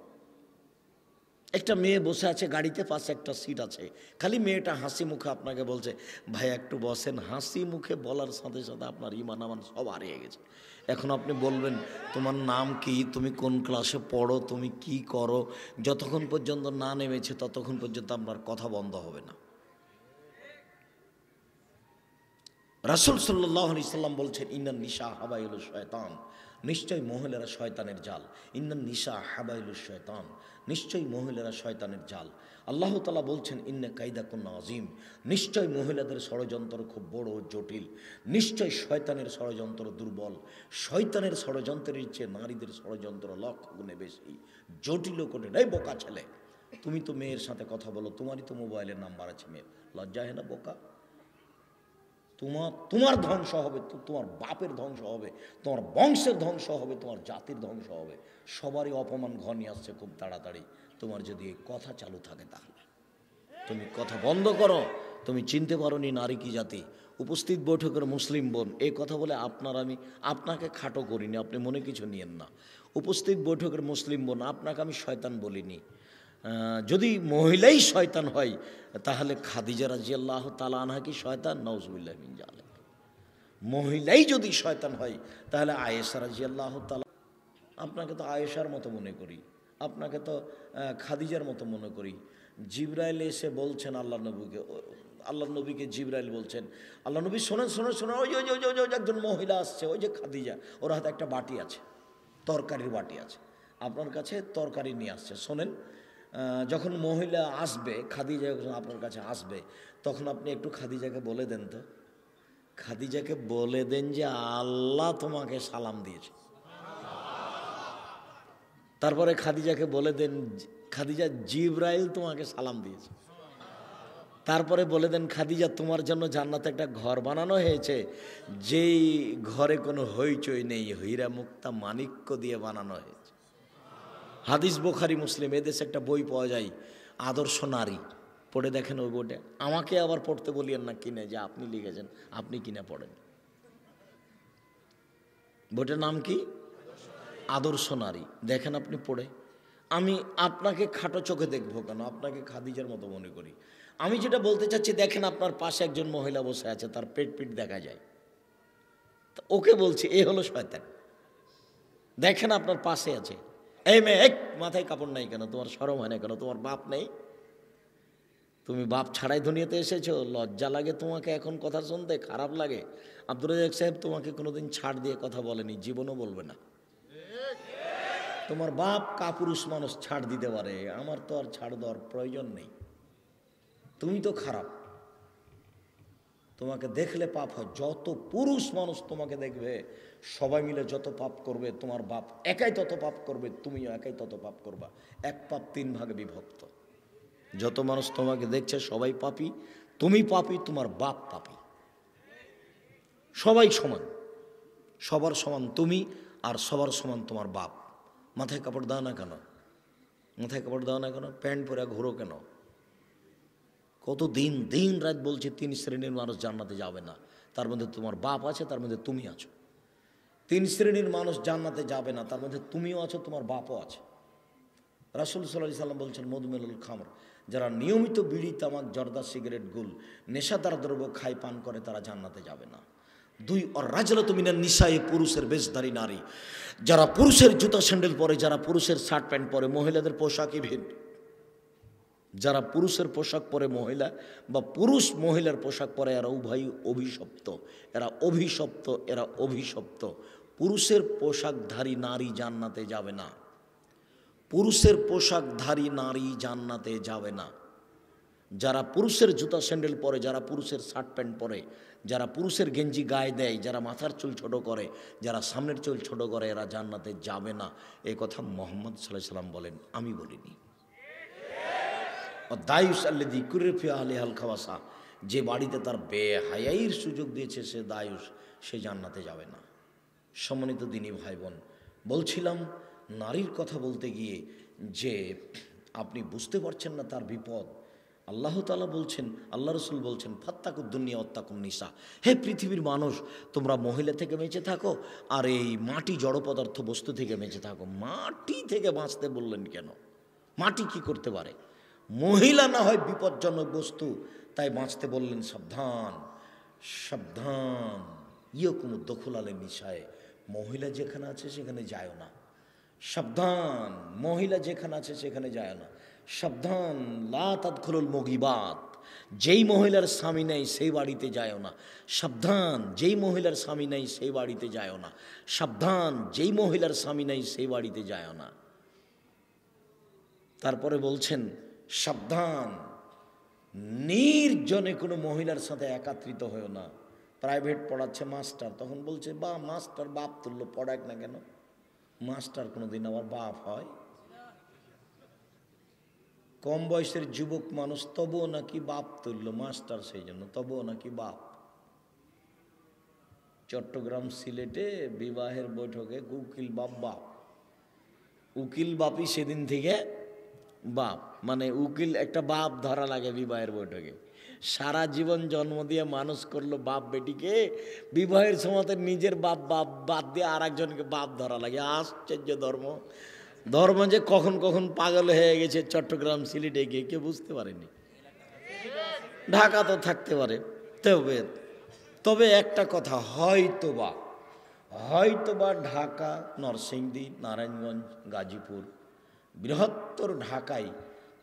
একটা মেয়ে বসে আছে গাড়িতে, পাশে একটা সিট আছে, খালি মেয়েটা হাসি মুখে আপনাকে বলছে ভাই একটু বসেন। হাসি মুখে বলার সাথে সাথে আপনার ইমান আমান সব হারিয়ে গেছে। এখন আপনি বলবেন তোমার নাম কি, তুমি কোন ক্লাসে পড়ো, তুমি কি করো, যতক্ষণ পর্যন্ত না নেমেছে ততক্ষণ পর্যন্ত আপনার কথা বন্ধ হবে না। রাসূল সাল্লাল্লাহু আলাইহি সাল্লাম বলছেন, ইন্নান নিসা হাবাইলু শয়তান, নিশ্চয়ই মহিলারা শয়তানের জাল। ইন্নান নিসা হাবাইলু শয়তান, নিশ্চয়ই মহিলারা শয়তানের জাল। আল্লাহ তাআলা বলছেন, ইন্না কাইদাকুন্না আযীম, নিশ্চয় মহিলাদের ষড়যন্ত্র খুব বড় ও জটিল। নিশ্চয় শয়তানের ষড়যন্ত্র দুর্বল। শয়তানের ষড়যন্ত্রের চেয়ে নারীদের ষড়যন্ত্র লক্ষ গুণে বেশি জটিল ও কঠিন। এই বোকা ছেলে, তুমি তো মেয়ের সাথে কথা বলো, তোমারই তো মোবাইলের নাম্বার আছে মেয়ের, লজ্জা হয় না বোকা? তোমার ধ্বংস হবে, তোমার বাপের ধ্বংস হবে, তোমার বংশের ধ্বংস হবে, তোমার জাতির ধ্বংস হবে। সবারই অপমান ঘনিয়ে আসছে খুব তাড়াতাড়ি। তোমার যদি এই কথা চালু থাকে তাহলে তুমি কথা বন্ধ করো। তুমি চিনতে পারো নি নারী কি জাতি। উপস্থিত বৈঠকের মুসলিম বোন, এই কথা বলে আমি আপনাকে খাটো করিনি, আপনি মনে কিছু নিয়েন না। উপস্থিত বৈঠকের মুসলিম বোন, আপনাকে আমি শয়তান বলিনি। যদি মহিলাই শয়তান হয় তাহলে খাদিজা রাদিয়াল্লাহু তাআলা আনহা কি শয়তান? নাউজুবিল্লাহি মিন যালিক। মহিলাই যদি শয়তান হয় তাহলে আয়েশা রাদিয়াল্লাহু তাআলা, আপনাকে তো আয়েশার মতো মনে করি, আপনাকে তো খাদিজার মতো মনে করি। জিবরাইল এসে বলছেন আল্লাহ নবীকে জিবরাইল বলছেন, আল্লাহ নবী শোনেন শোনেন শোনেন, ওই ওই ওই ওই একজন মহিলা আসছে, ওই যে খাদিজা, ওর হাতে একটা বাটি আছে, তরকারির বাটি আছে, আপনার কাছে তরকারি নিয়ে আসছে। শোনেন, যখন মহিলা আসবে, খাদিজা যখন আপনার কাছে আসবে, তখন আপনি একটু খাদিজাকে বলে দেন তো, খাদিজাকে বলে দেন যে আল্লাহ তোমাকে সালাম দিয়েছে। তারপরে খাদিজাকে বলে দেন, খাদিজা জিবরাইল তোমাকে সালাম দিয়েছে। তারপরে বলে দেন, খাদিজা তোমার জন্য জান্নাতে একটা ঘর বানানো হয়েছে, যেই ঘরে কোনো হইচই নেই, হীরা মুক্তা মাণিক্য দিয়ে বানানো হয়েছে। হাদিস বুখারী মুসলিম, এদেশে একটা বই পাওয়া যায় আদর্শ নারী, পড়ে দেখেন ওই বইটা। আমাকে আবার পড়তে বলিয়েন না কিনে, যে আপনি লিখেছেন, আপনি কিনে পড়েন। বইটার নাম কি? আদর্শ নারী। দেখেন আপনি পড়ে। আমি আপনাকে খাটো চোখে দেখবো কেন? আপনাকে খাদিজার মতো মনে করি। আমি যেটা বলতে চাচ্ছি, দেখেন আপনার পাশে একজন মহিলা বসে আছে, তার পেট দেখা যায়, ওকে বলছি এ হলো শয়তান। দেখেন আপনার পাশে আছে, এই মেয়ে, এক মাথায় কাপড় নাই কেন? তোমার শরম হয় না কেন? তোমার বাপ নেই? তুমি বাপ ছাড়াই দুনিয়াতে এসেছো? লজ্জা লাগে তোমাকে এখন কথা শুনতে? খারাপ লাগে? আব্দুর রাজ্জাক সাহেব তোমাকে কোনোদিন ছাড় দিয়ে কথা বলেনি, জীবনও বলবে না। তোমার বাপ কাপুরুষ মানুষ, ছাড় দিতে পারে, আমার তো আর ছাড় দেওয়ার প্রয়োজন নেই। তুমি তো খারাপ, তোমাকে দেখলে পাপ হয়। যত পুরুষ মানুষ তোমাকে দেখবে, সবাই মিলে যত পাপ করবে, তোমার বাপ একাই তত পাপ করবে, তুমিও একাই তত পাপ করবা। এক পাপ তিন ভাগে বিভক্ত। যত মানুষ তোমাকে দেখছে সবাই পাপী, তুমি পাপী, তোমার বাপ পাপী, সবাই সমান, সবার সমান তুমি, আর সবার সমান তোমার বাপ। মাথায় কাপড় দাও না কেন? মাথায় কাপড় দাও না কেন? প্যান্ট পরে ঘুরো কেন? কত দিন দিন রাত বলছে 3 শ্রেণীর মানুষ জান্নাতে যাবে না, তার মধ্যে তোমার বাপ আছে, তার মধ্যে তুমি আছো। 3 শ্রেণীর মানুষ জান্নাতে যাবে না, তার মধ্যে তুমিও আছো, তোমার বাপও আছে। রাসূল সাল্লাল্লাহু আলাইহি সাল্লাম বলছেন, মধুমেলুল খামর, যারা নিয়মিত বিড়ি, তামাক, জর্দা, সিগারেট, গুল, নেশাদার দ্রব্য খায়, পান করে, তারা জান্নাতে যাবে না। 2, আর রাজলাতু মিনান নিসায়ে, পুরুষের বেশধারী নারী, যারা পুরুষের জুতা স্যান্ডেল পরে, যারা পুরুষের শার্ট প্যান্ট পরে, মহিলাদের পোশাকই ভিন্ন। যারা পুরুষের পোশাক পরে মহিলা, বা পুরুষ মহিলার পোশাক পরে, এরা উভয়ই অভিশপ্ত, এরা অভিশপ্ত, এরা অভিশপ্ত। পুরুষের পোশাকধারী নারী জান্নাতে যাবে না, পুরুষের পোশাকধারী নারী জান্নাতে যাবে না। যারা পুরুষের জুতা স্যান্ডেল পরে, যারা পুরুষের শার্ট প্যান্ট পরে, যারা পুরুষের গেঞ্জি গায়ে দেয়, যারা মাথার চুল ছোট করে, যারা সামনের চুল ছোট করে, এরা জান্নাতে যাবে না। এই কথা মুহাম্মদ সাল্লাল্লাহু আলাইহি সাল্লাম বলেন, আমি বলিনি। দায়ুস আল্লাযী কুরিফি আলাইহাল খাওয়াসা, যে বাড়িতে তার বেহায়াইর সুযোগ দিয়েছে সে দায়ুস, সে জান্নাতে যাবে না। সম্মানিত দিনী ভাই বোন, বলছিলাম নারীর কথা বলতে গিয়ে যে আপনি বুঝতে পারছেন না তার বিপদ। আল্লাহ তাআলা বলছেন, আল্লাহ রসুল বলছেন, ফাত্তাকুদ দুনিয়া ওয়াত্তাকুন নিসা, হে পৃথিবীর মানুষ, তোমরা মহিলা থেকে বেঁচে থাকো আর এই মাটি জড় পদার্থ বস্তু থেকে বেঁচে থাকো। মাটি থেকে বাঁচতে বললেন কেন? মাটি কি করতে পারে? মহিলা না হয় বিপজ্জনক বস্তু, তাই বাঁচতে বললেন সাবধান সাবধান। ইয়কুম দখুল আলে নিশায়, মহিলা যেখানে আছে সেখানে যায় না। সাবধান, মহিলা যেখানে আছে সেখানে যায় না। সাবধান, লা তাদখুলুল মুগিবাত, যেই মহিলার স্বামী নেই সেই বাড়িতে যায় না। সাবধান, যেই মহিলার স্বামী নেই সেই বাড়িতে যায় না। সাবধান, যেই মহিলার স্বামী নেই সেই বাড়িতে যায় না। তারপরে বলছেন সাবধান, নির্জনে কোনো মহিলার সাথে একাত্রিত হয়েও না। প্রাইভেট পড়াচ্ছে মাস্টার, তখন বলছে বা মাস্টার বাপ তুললো, পড়াক না কেন? মাস্টার কোনোদিন আবার বাপ হয়? কম বয়সের যুবক মানুষ তবুও নাকি বাপ তুললো, মাস্টার সেই জন্য, তবুও নাকি বাপ। চট্টগ্রাম সিলেটে বিবাহের বৈঠকে উকিল বাপ বাপ, উকিল বাপই সেদিন থেকে বাপ, মানে উকিল একটা বাপ ধরা লাগে বিবাহের বৈঠকে। সারা জীবন জন্ম দিয়ে মানুষ করলো বাপ বেটিকে, বিবাহের সময় নিজের বাপ বাপ বাদ দিয়ে আর একজনকে বাপ ধরা লাগে। আশ্চর্য ধর্ম, ধর্ম যে কখন কখন পাগল হয়ে গেছে চট্টগ্রাম সিলেটে গিয়ে কেউ বুঝতে পারেনি। ঢাকা তো থাকতে পারে, তবে একটা কথা, হয়তোবা ঢাকা, নরসিংদী, নারায়ণগঞ্জ, গাজীপুর, বৃহত্তর ঢাকায়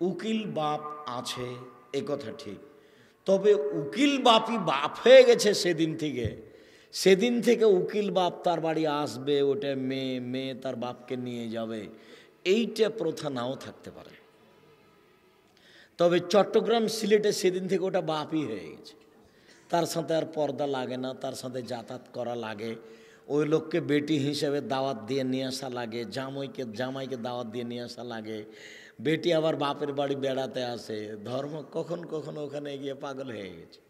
উকিল বাপ আছে, এ কথা ঠিক। তবে উকিল বাপই বাপ হয়ে গেছে সেদিন থেকে উকিল বাপ তার বাড়ি আসবে, ওটা মেয়ে তার বাপকে নিয়ে যাবে, এইটা প্রথা নাও থাকতে পারে। তবে চট্টগ্রাম সিলেটে সেদিন থেকে ওটা বাপই হয়ে গেছে। তার সাথে আর পর্দা লাগে না, তার সাথে যাতায়াত করা লাগে, ওই লোককে বেটি হিসেবে দাওয়াত দিয়ে নিয়ে আসা লাগে, জামাইকে দাওয়াত দিয়ে নিয়ে আসা লাগে, বেটি আবার বাপের বাড়ি বেড়াতে আসে। ধর্ম কখন কখনো ওখানে গিয়ে পাগল হয়ে গেছে।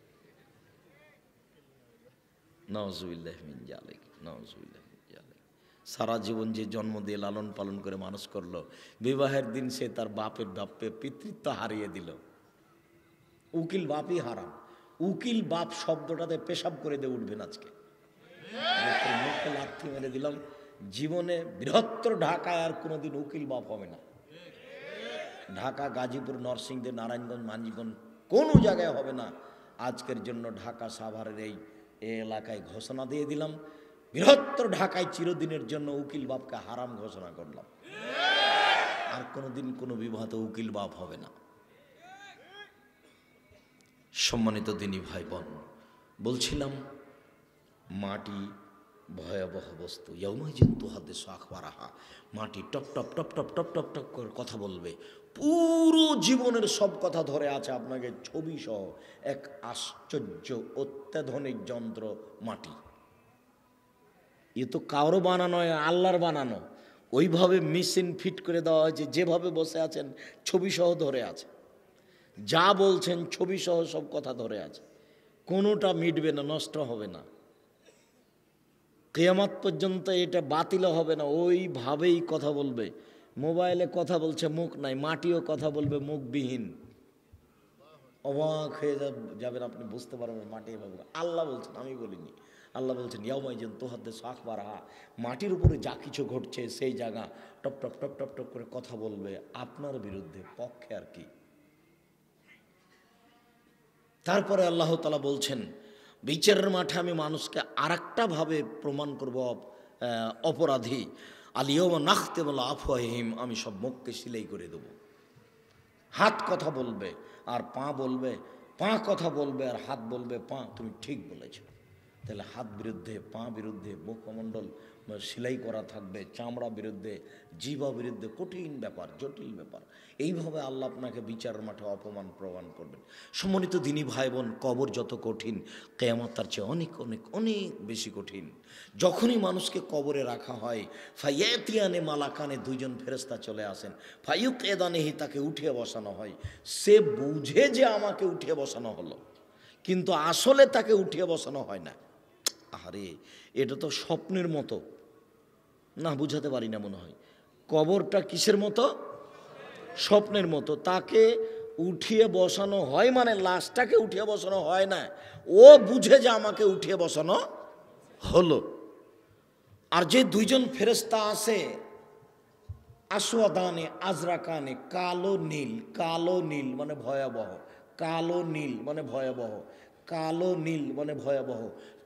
নাউজুবিল্লাহ মিন যালিক, নাউজুবিল্লাহ মিন যালিক। সারা জীবন যে জন্ম দিয়ে লালন পালন করে মানুষ করলো, বিবাহের দিন সে তার বাপের পিতৃত্ব হারিয়ে দিল। উকিল বাপই হারাম। উকিল বাপ শব্দটাতে পেশাব করে দিয়ে উঠবেন আজকে, মুখে লাথি মেরে দিলাম। জীবনে বৃহত্তর ঢাকায় আর কোনোদিন উকিল বাপ হবে না। ঢাকা, গাজীপুর, নরসিংদী, নারায়ণগঞ্জ, মানিকগঞ্জ কোনো জায়গায় হবে না। আজকের জন্য ঢাকা সাভারের এই এলাকায় ঘোষণা দিয়ে দিলাম, বৃহত্তর ঢাকায় চিরদিনের জন্য উকিল বাপকে হারাম ঘোষণা করলাম। আর কোনোদিন কোনো বিবাহতে উকিল বাপ হবে না। সম্মানিত দিনী ভাই বোন, বলছিলাম মাটি ভয়াবহ বস্তু। ইয়াউমাইজিন তুহাদ্দিসু আখবারাহা, মাটি top top top top top top top করে কথা বলবে। পুরো জীবনের সব কথা ধরে আছে আপনাকে ছবি সহ। এক আশ্চর্য অত্যাধুনিক যন্ত্র মাটি। এ তো কারো বানানো নয়, আল্লাহর বানানো। ওইভাবে মেশিন ফিট করে দেওয়া হয়েছে, যেভাবে বসে আছেন ছবি সহ ধরে আছে, যা বলছেন ছবি সহ সব কথা ধরে আছে, কোনোটা মিটবে না, নষ্ট হবে না, কিয়ামত পর্যন্ত এটা বাতিল হবে না, ওইভাবেই কথা বলবে। মোবাইলে কথা বলছে, মুখ নাই, মাটিও কথা বলবে মুখবিহীন। অবাক হয়ে যাবেন আপনি, বুঝতে পারবেন মাটি এভাবে। আল্লাহ বলছেন, আমি বলিনি। আল্লাহ বলছেন ইয়াউমাইজিন তুহাদ্দিসু আখবারাহা, মাটির উপরে যা কিছু ঘটছে সেই জায়গা top top top top top করে কথা বলবে আপনার বিরুদ্ধে, পক্ষে আর কি। তারপরে আল্লাহ তাআলা বলছেন বিচারের মাঠে আমি মানুষকে আরেকটা ভাবে প্রমাণ করব অপরাধী। আলিয়াউমা নাখতিমু আলা আফওয়াহিহিম, আমি সব মুখকে সিলাই করে দেব। হাত কথা বলবে আর পা বলবে, পা কথা বলবে আর হাত বলবে পা তুমি ঠিক বলেছ। তাহলে হাত বিরুদ্ধে, পা বিরুদ্ধে, মুখমণ্ডল সেলাই করা থাকবে, চামড়া বিরুদ্ধে, জিহ্বা বিরুদ্ধে, কঠিন ব্যাপার, জটিল ব্যাপার। এইভাবে আল্লাহ আপনাকে বিচারের মাঠে অপমান প্রমাণ করবেন। সম্মানিত দিনী ভাই বোন, কবর যত কঠিন, কিয়ামত তার চেয়ে অনেক অনেক অনেক বেশি কঠিন। যখনই মানুষকে কবরে রাখা হয়, ফাইয়াতিয়ানে মালাকানে, দুইজন ফেরেশতা চলে আসেন, ফাইয়ুক এদানেহি, তাকে উঠিয়ে বসানো হয়। সে বুঝে যে আমাকে উঠিয়ে বসানো হলো, কিন্তু আসলে তাকে উঠিয়ে বসানো হয় না। আরে এটা তো স্বপ্নের মতো না, বুঝাতে পারি না মনে হয়। কবরটা কিসের মতো? স্বপ্নের মতো। তাকে উঠিয়ে বসানো হয় মানে লাশটাকে উঠিয়ে বসানো হয় না, ও বুঝে যে আমাকে উঠিয়ে বসানো হলো। আর যে দুইজন ফেরেশতা আছে, আসওয়াদানে আজরাকানে, কালো নীল, কালো নীল মানে ভয়াবহ, কালো নীল মানে ভয়াবহ, কালো নীল মানে ভয়াবহ।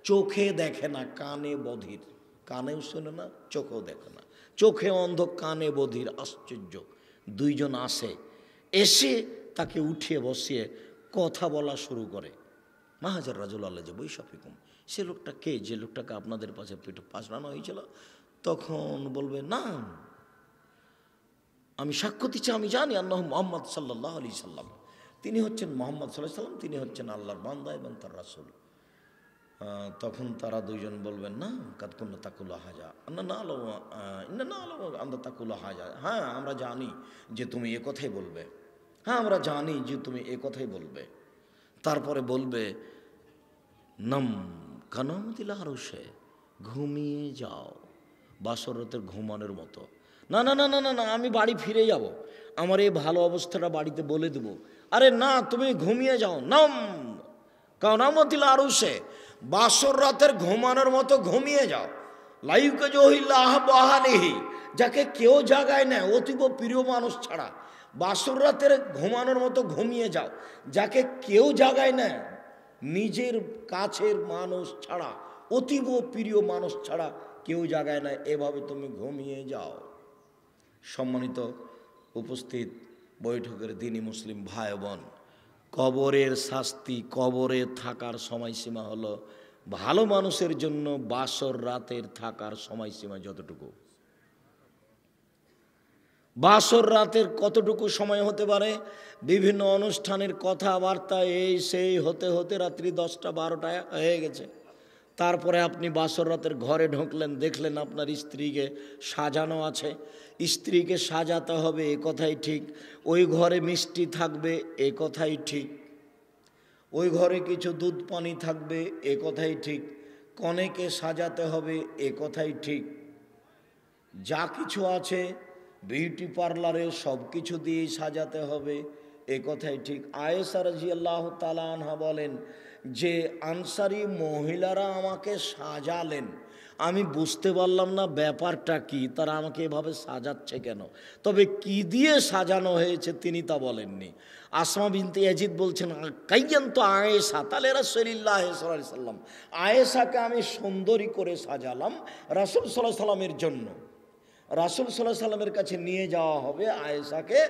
চোখে দেখে না, কানে বধির, কানেও শোনে না, চোখেও দেখে না, চোখে অন্ধ, কানে বধির। আশ্চর্য। দুইজন আসে, এসে তাকে উঠিয়ে বসিয়ে কথা বলা শুরু করে। মাহাজার রাজুল আল্লাহ যে বৈশাফিকুম, সে লোকটা কে, যে লোকটাকে আপনাদের পাশে পেটে পাশানো হয়েছিল? তখন বলবে, না, আমি সাক্ষ্য দিচ্ছি, আমি জানি আল্লাহ মুহাম্মদ সাল্লাল্লাহু আলাইহি সাল্লাম, তিনি হচ্ছেন মুহাম্মদ সাল্লাল্লাহু আলাইহি সাল্লাম, তিনি হচ্ছেন আল্লাহর বান্দা এবং তার রাসূল। তখন তারা দুইজন বলবেন, না, কাদকুন্না তাকুলা হাজা, না না আলো, না না আলো, আমরা তাকুলা হাজা, হ্যাঁ আমরা জানি যে তুমি এ কথাই বলবে, হ্যাঁ আমরা জানি যে তুমি এ কথাই বলবে। তারপরে বলবে, নাম কানামতিল আরশে, ঘুমিয়ে যাও, বাসরতের ঘুমানোর মতো। না না না না না না, আমি বাড়ি ফিরে যাব, আমার এই ভালো অবস্থাটা বাড়িতে বলে দেব। আরে না, তুমি ঘুমিয়ে যাও, নাম কানামতিল আরশে, বাসর রাতের ঘুমানোর মতো ঘুমিয়ে যাও। লাইউকে জহিল্লাহ বাহানেহি, যাকে কেউ জাগায় না অতীব প্রিয় মানুষ ছাড়া, বাসর রাতের ঘুমানোর মতো ঘুমিয়ে যাও, যাকে কেউ জাগায় না নিজের কাছের মানুষ ছাড়া, অতীব প্রিয় মানুষ ছাড়া কেউ জাগায় না, এভাবে তুমি ঘুমিয়ে যাও। সম্মানিত উপস্থিত বৈঠকের দিনী মুসলিম ভাই বোন, কবরের শাস্তি, কবরে থাকার সময়সীমা হলো ভালো মানুষের জন্য বাসর রাতের থাকার সময়সীমা যতটুকু। বাসর রাতের কতটুকু সময় হতে পারে? বিভিন্ন অনুষ্ঠানের কথাবার্তা এই সেই হতে হতে রাত্রি 10টা 12টা হয়ে গেছে। তারপরে আপনি বাসর রাতের ঘরে ঢুকলেন, দেখলেন আপনার স্ত্রীকে সাজানো আছে। স্ত্রীকে সাজাতে হবে, এ কথাই ঠিক। ওই ঘরে মিষ্টি থাকবে, এ কথাই ঠিক। ওই ঘরে কিছু দুধ পানি থাকবে, এ কথাই ঠিক। কনেকে সাজাতে হবে, এ কথাই ঠিক। যা কিছু আছে বিউটি পার্লারে সব কিছু দিয়েই সাজাতে হবে, এ কথাই ঠিক। আয়েশা রাদিয়াল্লাহু তাআলা আনহা বলেন যে আনসারী মহিলারা আমাকে সাজালেন, আমি বুঝতে পারলাম না ব্যাপারটা কি, তারা আমাকে এভাবে সাজাচ্ছে কেন, তবে কি দিয়ে সাজানো হয়েছে তিনি তা বলেননি। আসমা বিনতে ইয়াজিদ বলছেন, কাইয়ান তো আয়েশা তাহলে রাসূলুল্লাহ সাল্লাল্লাহু আলাইহি সাল্লাম, আয়েশাকে আমি সুন্দরী করে সাজালাম রাসূল সাল্লাল্লাহু আলাইহি সাল্লামের জন্য। রাসূল সাল্লাল্লাহু আলাইহি সাল্লামের কাছে নিয়ে যাওয়া হবে আয়েশাকে,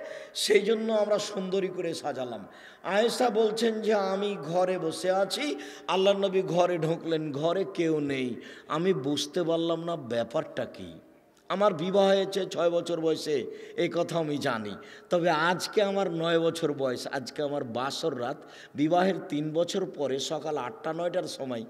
সেই জন্য আমরা সুন্দরী করে সাজালাম। আয়েশা বলছেন যে আমি ঘরে বসে আছি, আল্লাহর নবী ঘরে ঢুকলেন, ঘরে কেউ নেই, আমি বুঝতে পারলাম না ব্যাপারটা কি। আমার বিবাহ হয়েছে 6 বছর বয়সে, এই কথা আমি জানি, তবে আজকে আমার 9 বছর বয়স, আজকে আমার বাসর রাত। বিবাহের 3 বছর পরে সকাল 8টা 9টার সময়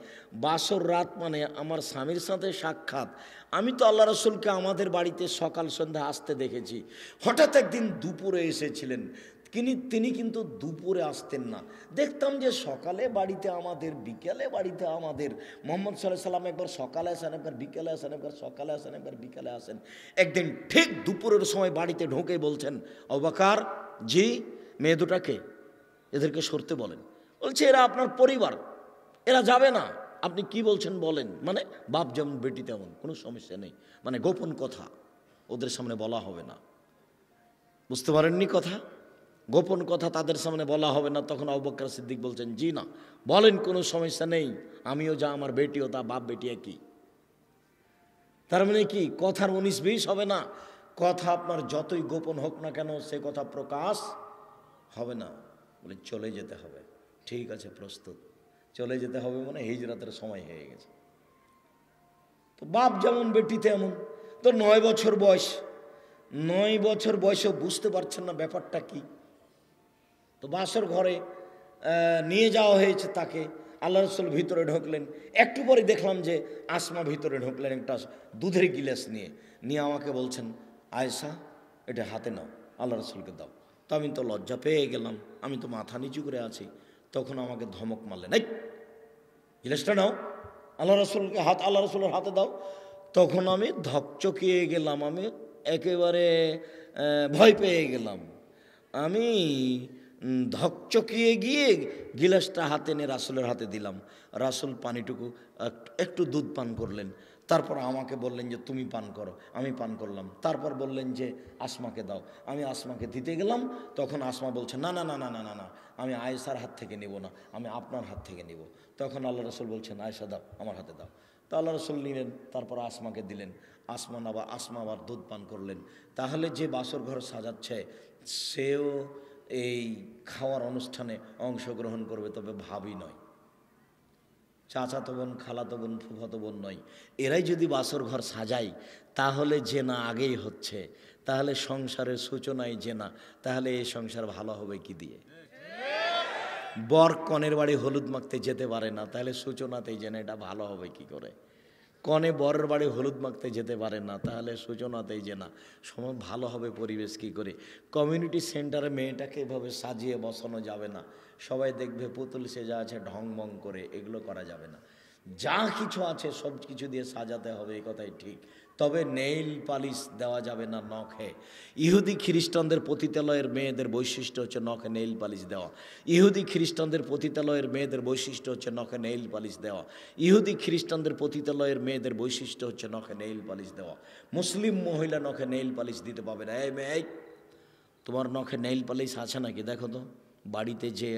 বাসর রাত, মানে আমার স্বামীর সাথে সাক্ষাৎ। আমি তো আল্লাহ রসুলকে আমাদের বাড়িতে সকাল সন্ধ্যা আসতে দেখেছি, হঠাৎ একদিন দুপুরে এসেছিলেন। তিনি কিন্তু দুপুরে আসতেন না, দেখতাম যে সকালে বাড়িতে আমাদের, বিকেলে বাড়িতে আমাদের। মুহাম্মদ সাল্লাল্লাহু আলাইহি সাল্লাম একবার সকালে আসেন, একবার বিকেলে আসেন, একবার সকালে আসেন, একবার বিকেলে আসেন। একদিন ঠিক দুপুরের সময় বাড়িতে ঢোকে বলছেন, আবু বকর জি, মেয়ে দুটাকে এদেরকে সরতে বলেন। বলছে এরা আপনার পরিবার, এরা যাবে না। আপনি কি বলছেন বলেন, মানে বাপ যেমন বেটি তেমন, কোনো সমস্যা নেই, মানে গোপন কথা ওদের সামনে বলা হবে না। বুঝতে পারেননি কথা? গোপন কথা তাদের সামনে বলা হবে না। তখন আবু বকর সিদ্দিক বলছেন, জি না, বলেন, কোনো সমস্যা নেই, আমিও যা আমার বেটিও তা, বাপ বেটি একই। তার মানে কি, কথার 19-20 হবে না। কথা আপনার যতই গোপন হোক না কেন, সে কথা প্রকাশ হবে না। বলে চলে যেতে হবে। ঠিক আছে, প্রস্তুত। চলে যেতে হবে, মানে হিজরাতের সময় হয়ে গেছে। তো বাপ যেমন বেটি তেমন। তো 9 বছর বয়স, 9 বছর বয়সেও বুঝতে পারছেন না ব্যাপারটা কি। তো বাসর ঘরে নিয়ে যাওয়া হয়েছে তাকে। আল্লাহ রসুল ভিতরে ঢুকলেন। একটু পরে দেখলাম যে আসমা ভিতরে ঢুকলেন একটা দুধের গিলাস নিয়ে। আমাকে বলছেন, আয়েশা এটা হাতে নাও, আল্লাহ রসুলকে দাও। তো আমি তো লজ্জা পেয়ে গেলাম, আমি তো মাথা নিচু করে আছি। তখন আমাকে ধমক মারলেন, এই গিলাসটা নাও, আল্লাহ রসুলকে আল্লাহ রসুলের হাতে দাও। তখন আমি ধকচকিয়ে গেলাম, আমি একেবারে ভয় পেয়ে গেলাম। আমি ধকচকিয়ে গিয়ে গিলাসটা হাতে নিয়ে রাসূলের হাতে দিলাম। রাসূল পানিটুকু একটু দুধ পান করলেন। তারপর আমাকে বললেন যে তুমি পান করো। আমি পান করলাম। তারপর বললেন যে আসমাকে দাও। আমি আসমাকে দিতে গেলাম। তখন আসমা বলছে, না না না না না না না, আমি আয়েশার হাত থেকে নেব না, আমি আপনার হাত থেকে নেব। তখন আল্লাহ রসুল বলছেন, আয়েশা দাও, আমার হাতে দাও। তো আল্লাহ রসুল নিলেন, তারপর আসমাকে দিলেন। আসমা আবার দুধ পান করলেন। তাহলে যে বাসর ঘর সাজাচ্ছে সেও এই খাওয়ার অনুষ্ঠানে অংশগ্রহণ করবে, তবে ভাবি নয়, চাচাতো বোন, খালাতো বোন, ফুফাতো বোন নয়। এরাই যদি বাসর ঘর সাজায় তাহলে জেনা আগেই হচ্ছে, তাহলে সংসারের সূচনায় জেনা, তাহলে এই সংসার ভালো হবে কি দিয়ে? বর কনের বাড়ি হলুদ মাখতে যেতে পারে না, তাহলে সূচনাতেই জেনা, এটা ভালো হবে কি করে? কনে বরের বাড়ি হলুদ মাখতে যেতে পারে না, তাহলে সূচনাতেই যে না সময় ভালো হবে পরিবেশ কি করে? কমিউনিটি সেন্টারে মেয়েটাকে এভাবে সাজিয়ে বসানো যাবে না। সবাই দেখবে পুতুল সেজা আছে ঢং মং করে, এগুলো করা যাবে না। যা কিছু আছে সব কিছু দিয়ে সাজাতে হবে, এই কথাই ঠিক। তবে নেইল পালিশ দেওয়া যাবে না নখে। ইহুদি খ্রিস্টানদের পতিতালয়ের মেয়েদের বৈশিষ্ট্য হচ্ছে নখে নেইল পালিশ দেওয়া। ইহুদি খ্রিস্টানদের পতিতালয়ের মেয়েদের বৈশিষ্ট্য হচ্ছে নখে নেইল পালিশ দেওয়া। ইহুদি খ্রিস্টানদের পতিতালয়ের মেয়েদের বৈশিষ্ট্য হচ্ছে নখে নেইল পালিশ দেওয়া। মুসলিম মহিলা নখে নেইল পালিশ দিতে পাবে না। এই মেয়ে, তোমার নখে নেইল পালিশ আছে নাকি দেখো তো। বাড়িতে যে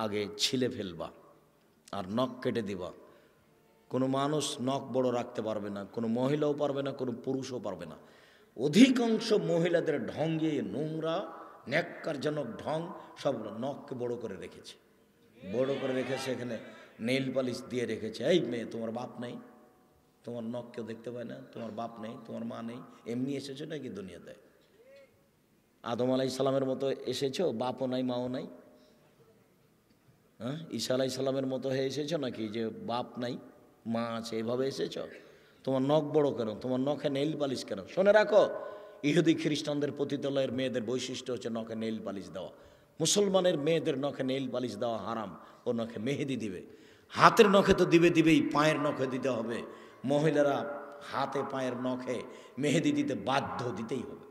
আগে ছিলে ফেলবা আর নখ কেটে দিবা। কোনো মানুষ নখ বড় রাখতে পারবে না, কোনো মহিলাও পারবে না, কোনো পুরুষও পারবে না। অধিকাংশ মহিলাদের ঢঙ্গে নোংরা ন্যাক্কারজনক ঢং, সব নখকে বড় করে রেখেছে, বড় করে রেখেছে, এখানে নেইল পালিশ দিয়ে রেখেছে। এই মেয়ে, তোমার বাপ নেই? তোমার নখ কেউ দেখতে পায় না? তোমার বাপ নেই, তোমার মা নেই, এমনি এসেছো নাকি দুনিয়াতে? আদম আলাইসাল্লামের মতো এসেছো, বাপও নাই মাও নাই? হ্যাঁ, ঈসা আলাইসাল্লামের মতো হয়ে এসেছো নাকি যে বাপ নাই মা আছে, এভাবে এসেছ? তোমার নখ বড় কেন? তোমার নখে নেইল পালিশ কেন? শুনে রাখো, ইহুদি খ্রিস্টানদের পতিতালয়ের মেয়েদের বৈশিষ্ট্য হচ্ছে নখে নেইল পালিশ দেওয়া। মুসলমানের মেয়েদের নখে নেইল পালিশ দেওয়া হারাম। ও নখে মেহেদি দিবে। হাতের নখে তো দিবেই, পায়ের নখে দিতে হবে। মহিলারা হাতে পায়ের নখে মেহেদি দিতে বাধ্য, দিতেই হবে।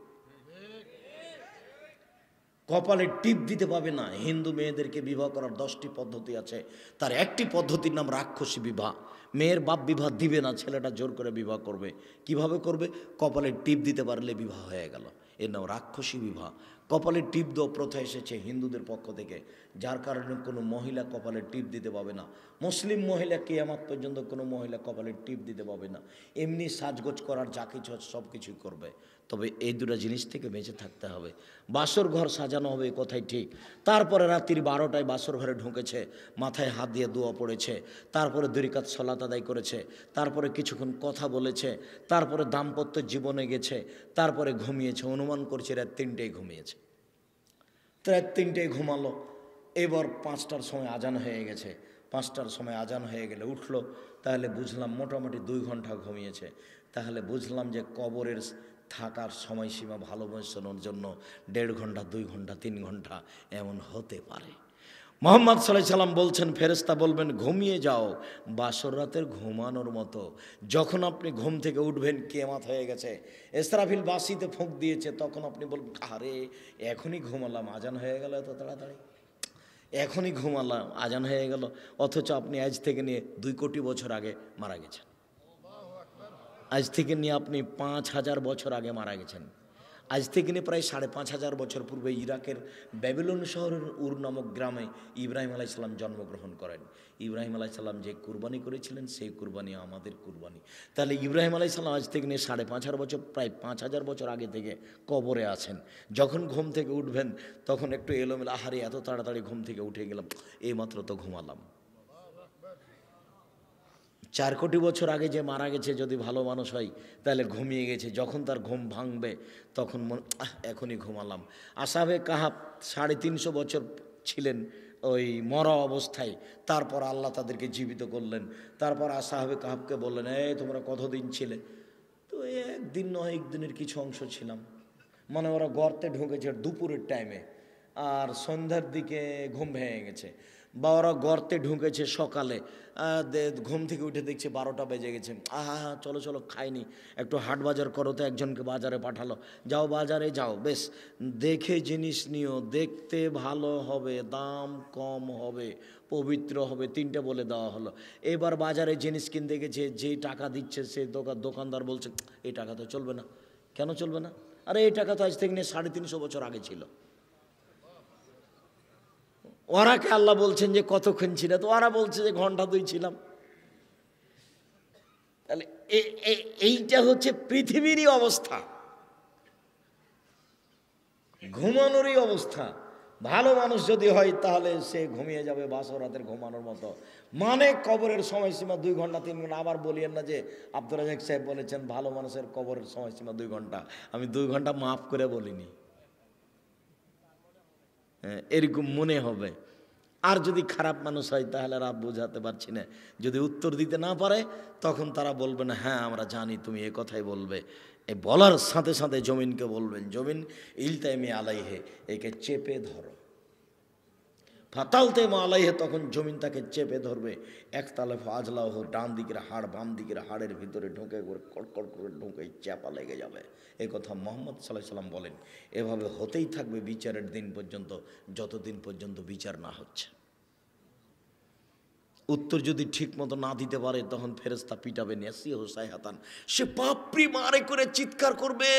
কপালে টিপ দিতে পাবে না। হিন্দু মেয়েদেরকে বিবাহ করার 10টি পদ্ধতি আছে, তার একটি পদ্ধতির নাম রাক্ষসী বিবাহ। মেয়ের বাপ বিবাহ দিবে না, ছেলেটা জোর করে বিবাহ করবে। কিভাবে করবে? কপালে টিপ দিতে পারলে বিবাহ হয়ে গেল, এর নাম রাক্ষসী বিবাহ। কপালে টিপ দেওয়া প্রথা এসেছে হিন্দুদের পক্ষ থেকে, যার কারণে কোনো মহিলা কপালে টিপ দিতে পাবে না। মুসলিম মহিলা কিয়ামত পর্যন্ত কোনো মহিলা কপালে টিপ দিতে পাবে না। এমনি সাজগোজ করার যা কিছু সব কিছুই করবে, তবে এই দুটো জিনিস থেকে বেঁচে থাকতে হবে। বাসর ঘর সাজানো হবে, কথাই ঠিক। তারপরে রাত্রি 12টায় বাসর ঘরে ঢুকেছে, মাথায় হাত দিয়ে দোয়া পড়েছে, তারপরে 2 রাকাত সালাত আদায় করেছে, তারপরে কিছুক্ষণ কথা বলেছে, তারপরে দাম্পত্য জীবনে গেছে, তারপরে ঘুমিয়েছে। অনুমান করছে রাত 3টায় ঘুমিয়েছে। তো রাত 3টায় ঘুমালো। এবার 5টার সময় আজান হয়ে গেছে। 5টার সময় আজান হয়ে গেলে উঠলো, তাহলে বুঝলাম মোটামুটি 2 ঘন্টা ঘুমিয়েছে। তাহলে বুঝলাম যে কবরের থাকার সময়সীমা ভালো বসানোর জন্য 1.5 ঘন্টা, 2 ঘন্টা, 3 ঘন্টা এমন হতে পারে। মুহাম্মদ সাল্লাল্লাহু আলাইহি সাল্লাম বলছেন, ফেরেশতা বলবেন ঘুমিয়ে যাও বাসর রাতের ঘুমানোর মতো। যখন আপনি ঘুম থেকে উঠবেন কিয়ামত হয়ে গেছে, ইসরাফিল বাঁশিতে ফুঁক দিয়েছে, তখন আপনি বলবেন আরে এখনই ঘুমালাম, আজান হয়ে গেল এত তাড়াতাড়ি, এখনই ঘুমালাম, আজান হয়ে গেল। অথচ আপনি আজ থেকে নিয়ে 2 কোটি বছর আগে মারা গেছেন। আজ থেকে নিয়ে আপনি 5,000 বছর আগে মারা গেছেন। আজ থেকে নিয়ে প্রায় 5,500 বছর পূর্বে ইরাকের ব্যাবিলন শহরের উর নামক গ্রামে ইব্রাহিম আলাইসাল্লাম জন্মগ্রহণ করেন। ইব্রাহিম আলাইসাল্লাম যে কুরবানি করেছিলেন সেই কুরবানি আমাদের কুরবানি। তাহলে ইব্রাহিম আলাইসাল্লাম আজ থেকে নিয়ে 5,500 বছর, প্রায় 5,000 বছর আগে থেকে কবরে আছেন। যখন ঘুম থেকে উঠবেন তখন একটু এলোমেলো, আহারে এত তাড়াতাড়ি ঘুম থেকে উঠে গেলাম, এইমাত্র তো ঘুমালাম। 4 কোটি বছর আগে যে মারা গেছে যদি ভালো মানুষ হয় তাহলে ঘুমিয়ে গেছে, যখন তার ঘুম ভাঙবে তখন এখনই ঘুমালাম। আসহাবে কাহাফ 350 বছর ছিলেন ওই মরা অবস্থায়, তারপর আল্লাহ তাদেরকে জীবিত করলেন। তারপর আসহাবে কাহাফকে বললেন, এই তোমরা কতদিন ছিলে? তো একদিন নয়, একদিনের কিছু অংশ ছিলাম। মানে ওরা গর্তে ঢুকেছে দুপুরের টাইমে, আর সন্ধ্যার দিকে ঘুম ভেঙে গেছে। বা ওরা গর্তে ঢুকেছে সকালে, ঘুম থেকে উঠে দেখছে 12টা বেজে গেছে। আহা, চলো চলো খাইনি, একটু হাট বাজার করো। তো একজনকে বাজারে পাঠালো, যাও বাজারে যাও, বেশ দেখে জিনিস নিও, দেখতে ভালো হবে, দাম কম হবে, পবিত্র হবে, 3টে বলে দেওয়া হলো। এবার বাজারে জিনিস কিনতে গেছে, যেই টাকা দিচ্ছে সে দোকানদার বলছে, এই টাকা তো চলবে না। কেন চলবে না? আরে এই টাকা তো আজ থেকে নিয়ে 350 বছর আগে ছিল। ওরাকে আল্লাহ বলছেন যে কতক্ষণ ছিল? তো ওরা বলছে যে ঘন্টা 2 ছিলাম। তাহলে এইটা হচ্ছে পৃথিবীরই অবস্থা, ঘুমানোরই অবস্থা। ভালো মানুষ যদি হয় তাহলে সে ঘুমিয়ে যাবে বাসরাতের ঘুমানোর মতো। মানে কবরের সময়সীমা 2 ঘন্টা 3 ঘন্টা। আবার বলিয়েন না যে আব্দুর রাজাক সাহেব বলেছেন ভালো মানুষের কবরের সময়সীমা 2 ঘন্টা। আমি 2 ঘন্টা মাফ করে বলিনি, এরকম মনে হবে। আর যদি খারাপ মানুষ হয় তাহলে আর বোঝাতে পারছি না। যদি উত্তর দিতে না পারে তখন তারা বলবেন, হ্যাঁ আমরা জানি তুমি এ কথাই বলবে। এই বলার সাথে সাথে জমিনকে বলবেন, জমিন ইলতাইমি আলাইহে, একে চেপে ধরো। ফাতালতে আলাইহে, তখন জমিন তাকে চেপে ধরবে। একতালে ফাজলাহ, ডান দিকের হাড় বাম দিকের হাড়ের ভিতরে ঢুকে করে কড়কড় করে ঢুকে চাপা লেগে যাবে। এই কথা মুহাম্মদ সাল্লাল্লাহু আলাইহি সাল্লাম বলেন। এভাবে হতেই থাকবে বিচারের দিন পর্যন্ত, যতদিন পর্যন্ত বিচার না হচ্ছে। উত্তর যদি ঠিক মতো না দিতে পারে তখন ফেরেশতা পিটাবে, নেসিহ সাইহাতান, সে বাপরি মারে করে চিৎকার করবে।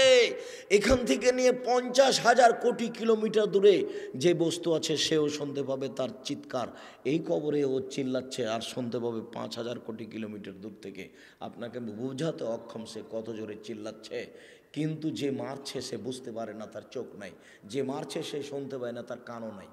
এখান থেকে নিয়ে 50,000 কোটি কিলোমিটার দূরে যে বস্তু আছে সেও শুনতে পাবে তার চিৎকার। এই কবরে ও চিল্লাচ্ছে আর শুনতে পাবে 5,000 কোটি কিলোমিটার দূর থেকে। আপনাকে বোঝাতে অক্ষম সে কত জোরে চিল্লাচ্ছে। কিন্তু যে মারছে সে বুঝতে পারে না, তার চোখ নাই। যে মারছে সে শুনতে পায় না, তার কানও নাই।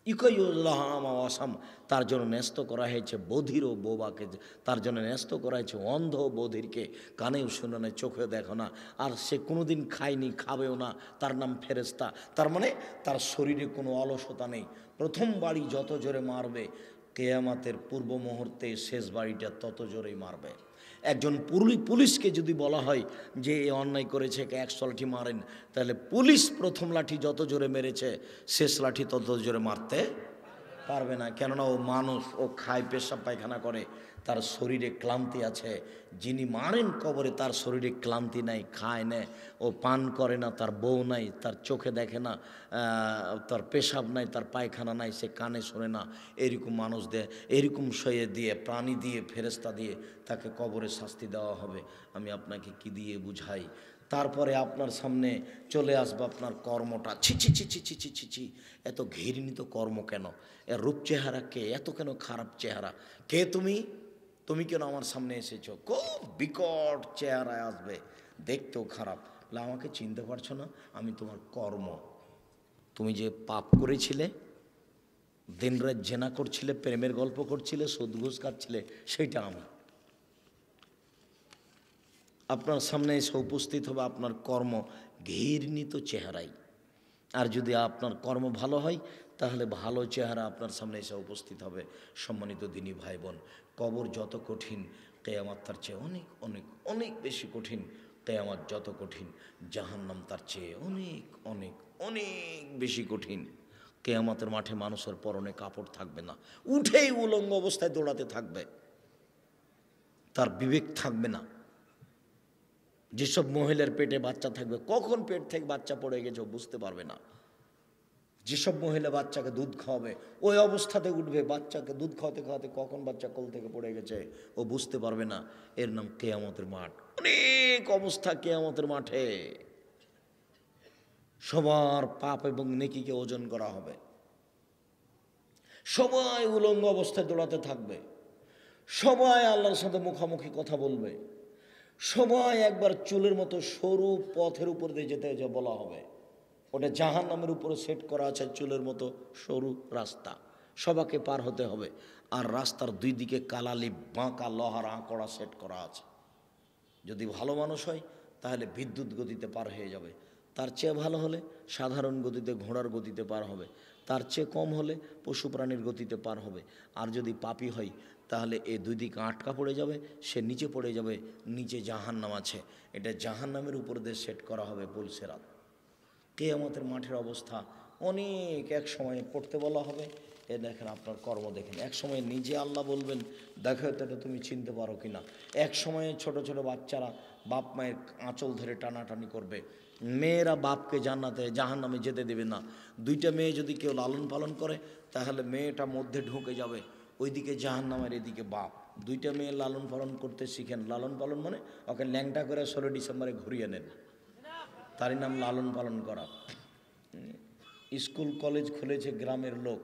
ইকয়ুল্লাহাম, তার জন্য ন্যস্ত করা হয়েছে বধির ও বোবাকে, তার জন্য ন্যস্ত করা হয়েছে অন্ধ ও বধিরকে। কানেও শুনে না, চোখেও দেখো না, আর সে কোনোদিন খায়নি, খাবেও না, তার নাম ফেরেশতা। তার মানে তার শরীরে কোনো অলসতা নেই। প্রথম বাড়ি যত জোরে মারবে, কেয়ামতের পূর্ব মুহূর্তে শেষ বাড়িটা তত জোরেই মারবে। একজন পুলিশকে যদি বলা হয় যে এ অন্যায় করেছে, 100 লাঠি মারেন, তাহলে পুলিশ প্রথম লাঠি যত জোরে মেরেছে শেষ লাঠি তত জোরে মারতে পারবে না। কেননা ও মানুষ, ও খায়, পেশাব পায়খানা করে, তার শরীরে ক্লান্তি আছে। যিনি মারেন কবরে তার শরীরে ক্লান্তি নাই, খায় না, ও পান করে না, তার বউ নাই, তার চোখে দেখে না, তার পেশাব নাই, তার পায়খানা নাই, সে কানে শোনে না। এরকম মানুষ এরকম শয়ে দিয়ে, প্রাণী দিয়ে, ফেরেশতা দিয়ে তাকে কবরে শাস্তি দেওয়া হবে। আমি আপনাকে কি দিয়ে বুঝাই? তারপরে আপনার সামনে চলে আসবে আপনার কর্মটা। ছি ছি ছি ছি ছি ছি ছি ছি, এত ঘৃণিত কর্ম কেন? এর রূপ চেহারা কে? এত কেন খারাপ চেহারা? কে তুমি? তুমি কেন আমার সামনে এসেছো? খুব বিকট চেহারায় আসবে, দেখতেও খারাপ। বলে, আমাকে চিনতে পারছো না? আমি তোমার কর্ম। তুমি যে পাপ করেছিলে, দিনরাত জেনা করছিলে, প্রেমের গল্প করছিলে, সুদ ঘুষ খাচ্ছিলে, সেইটা আমি। আপনার সামনে এসে উপস্থিত হবে আপনার কর্ম ঘৃণিত চেহারায়। আর যদি আপনার কর্ম ভালো হয় তাহলে ভালো চেহারা আপনার সামনে এসে উপস্থিত হবে। সম্মানিত দিনী ভাই বোন, কবর যত কঠিন, কিয়ামত তার চেয়ে অনেক অনেক অনেক বেশি কঠিন। কিয়ামত যত কঠিন, জাহান্নাম তার চেয়ে অনেক অনেক অনেক বেশি কঠিন। কিয়ামতের মাঠে মানুষের পরনে কাপড় থাকবে না, উঠেই উলঙ্গ অবস্থায় দৌড়াতে থাকবে, তার বিবেক থাকবে না। যেসব মহিলার পেটে বাচ্চা থাকবে, কখন পেট থেকে বাচ্চা পড়ে গেছে ও বুঝতে পারবে না। যেসব মহিলা বাচ্চাকে দুধ খাওয়াবে ওই অবস্থাতে উঠবে, বাচ্চাকে দুধ খাওয়াতে খাওয়াতে কখন বাচ্চা কোল থেকে পড়ে গেছে ও বুঝতে পারবে না। এর নাম কিয়ামতের মাঠ। অনেক অবস্থা কিয়ামতের মাঠে। সবার পাপ এবং নেকিকে ওজন করা হবে। সবাই উলঙ্গ অবস্থায় দৌড়াতে থাকবে, সবাই আল্লাহর সাথে মুখামুখি কথা বলবে, সবাই একবার চুলের মতো সরু পথের উপর দিয়ে যেতে বলা হবে। ওটা জাহান্নামের উপরে সেট করা আছে, চুলের মতো সরু রাস্তা, সবাইকে পার হতে হবে। আর রাস্তার দুই দিকে কালালি বাঁকা লোহার আঁকড়া সেট করা আছে। যদি ভালো মানুষ হয় তাহলে বিদ্যুৎ গতিতে পার হয়ে যাবে, তার চেয়ে ভালো হলে সাধারণ গতিতে ঘোড়ার গতিতে পার হবে, তার চেয়ে কম হলে পশু প্রাণীর গতিতে পার হবে। আর যদি পাপী হয় তাহলে এই দুই দিকে আটকা পড়ে যাবে, সে নিচে পড়ে যাবে, নিচে জাহান্নাম আছে, এটা জাহান্নামের উপর দিয়ে সেট করা হবে পুলসেরাত। কিয়ামতের মাঠের অবস্থা অনেক, এক সময় পড়তে বলা হবে, এ দেখেন আপনার কর্ম দেখেন। এক সময় নিজে আল্লাহ বলবেন দেখো এটা তুমি চিনতে পারো কিনা। এক সময়ে ছোট ছোট বাচ্চারা বাপ মায়ের আঁচল ধরে টানাটানি করবে, মেয়েরা বাপকে জান্নাতে জাহান্নামে যেতে দেবে না। দুইটা মেয়ে যদি কেউ লালন পালন করে তাহলে মেয়েটা মধ্যে ঢুকে যাবে, ওইদিকে জাহান্নামের এদিকে বাপ। দুইটা মেয়ে লালন পালন করতে শিখেন, লালন পালন মানে ওকে ল্যাংটা করে 16 ডিসেম্বরে ঘুরিয়ে নেন, তারই নাম লালন পালন করা। স্কুল কলেজ খুলেছে গ্রামের লোক,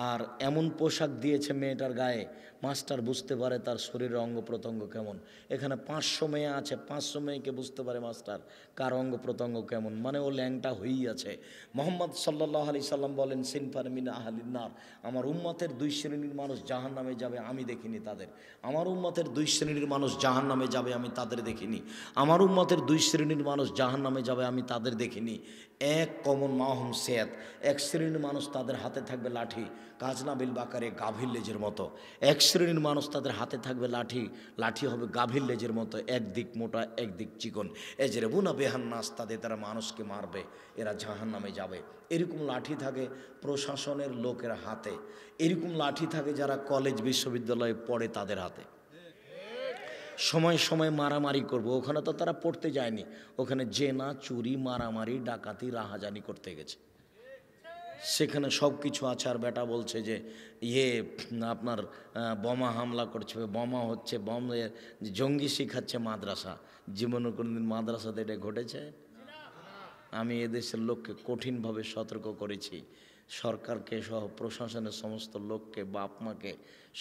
আর এমন পোশাক দিয়েছে মেয়েটার গায়ে, মাস্টার বুঝতে পারে তার শরীরের অঙ্গ প্রত্যঙ্গ কেমন। এখানে 500 মেয়ে আছে, 500 মেয়েকে বুঝতে পারে মাস্টার কার অঙ্গ প্রত্যঙ্গ কেমন, মানে ও ল্যাংটা হয়েই আছে। মোহাম্মদ সাল্লাল্লাহু আলাইহি সাল্লাম বলেন সিনফার মিন আহলিন নার, আমার উম্মতের 2 শ্রেণীর মানুষ জাহান্নামে যাবে, আমি দেখিনি তাদের। আমার উম্মতের 2 শ্রেণীর মানুষ জাহান্নামে যাবে, আমি তাদের দেখিনি। আমার উম্মতের 2 শ্রেণীর মানুষ জাহান্নামে যাবে, আমি তাদের দেখিনি। এক কমন মাহম সেয়াত, এক শ্রেণীর মানুষ তাদের হাতে থাকবে লাঠি, কাজনাবিল বাকারে গাভীর লেজের মতো। এক শ্রেণীর মানুষ তাদের হাতে থাকবে লাঠি, লাঠি হবে গাভীর লেজের মতো, একদিক মোটা একদিক চিকন। এজরেবুনা বেহান নাস, তাদের তারা মানুষকে মারবে, এরা জাহান্নামে যাবে। এরকম লাঠি থাকে প্রশাসনের লোকের হাতে, এরকম লাঠি থাকে যারা কলেজ বিশ্ববিদ্যালয়ে পড়ে তাদের হাতে। সময় সময় মারামারি করবো, ওখানে তো তারা পড়তে যায়নি, ওখানে জেনা চুরি মারামারি ডাকাতি রাহাজানি করতে গেছে, সেখানে সব কিছু আছে। আর বেটা বলছে যে আপনার বোমা হামলা করছে, বোমা হচ্ছে, জঙ্গি শিখাচ্ছে মাদ্রাসা। জীবনে কোনোদিন মাদ্রাসাতে এটা ঘটেছে? আমি এদেশের লোককে কঠিনভাবে সতর্ক করেছি, সরকারকে সহ প্রশাসনের সমস্ত লোককে, বাপ মাকে,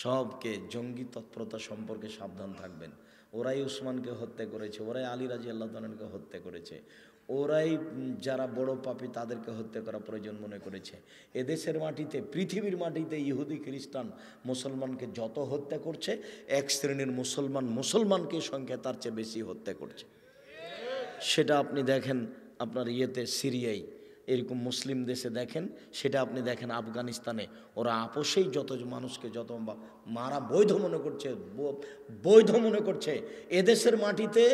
সবকে জঙ্গি তৎপরতা সম্পর্কে সাবধান থাকবেন। ওরাই উসমানকে হত্যা করেছে, ওরাই আলী রাদিয়াল্লাহু তাআলাকে হত্যা করেছে, ওরাই যারা বড় পাপী তাদেরকে হত্যা করা প্রয়োজন মনে করেছে। এদেশের মাটিতে, পৃথিবীর মাটিতে ইহুদি খ্রিস্টান মুসলমানকে যত হত্যা করছে, এক শ্রেণীর মুসলমানকে সংখ্যা তার চেয়ে বেশি হত্যা করছে। সেটা আপনি দেখেন আপনার সিরিয়ায়, এরকম মুসলিম দেশে দেখেন, সেটা আপনি দেখেন আফগানিস্তানে, ওরা আপোষেই যত মানুষকে যত মারা বৈধ মনে করছে। এদেশের মাটিতে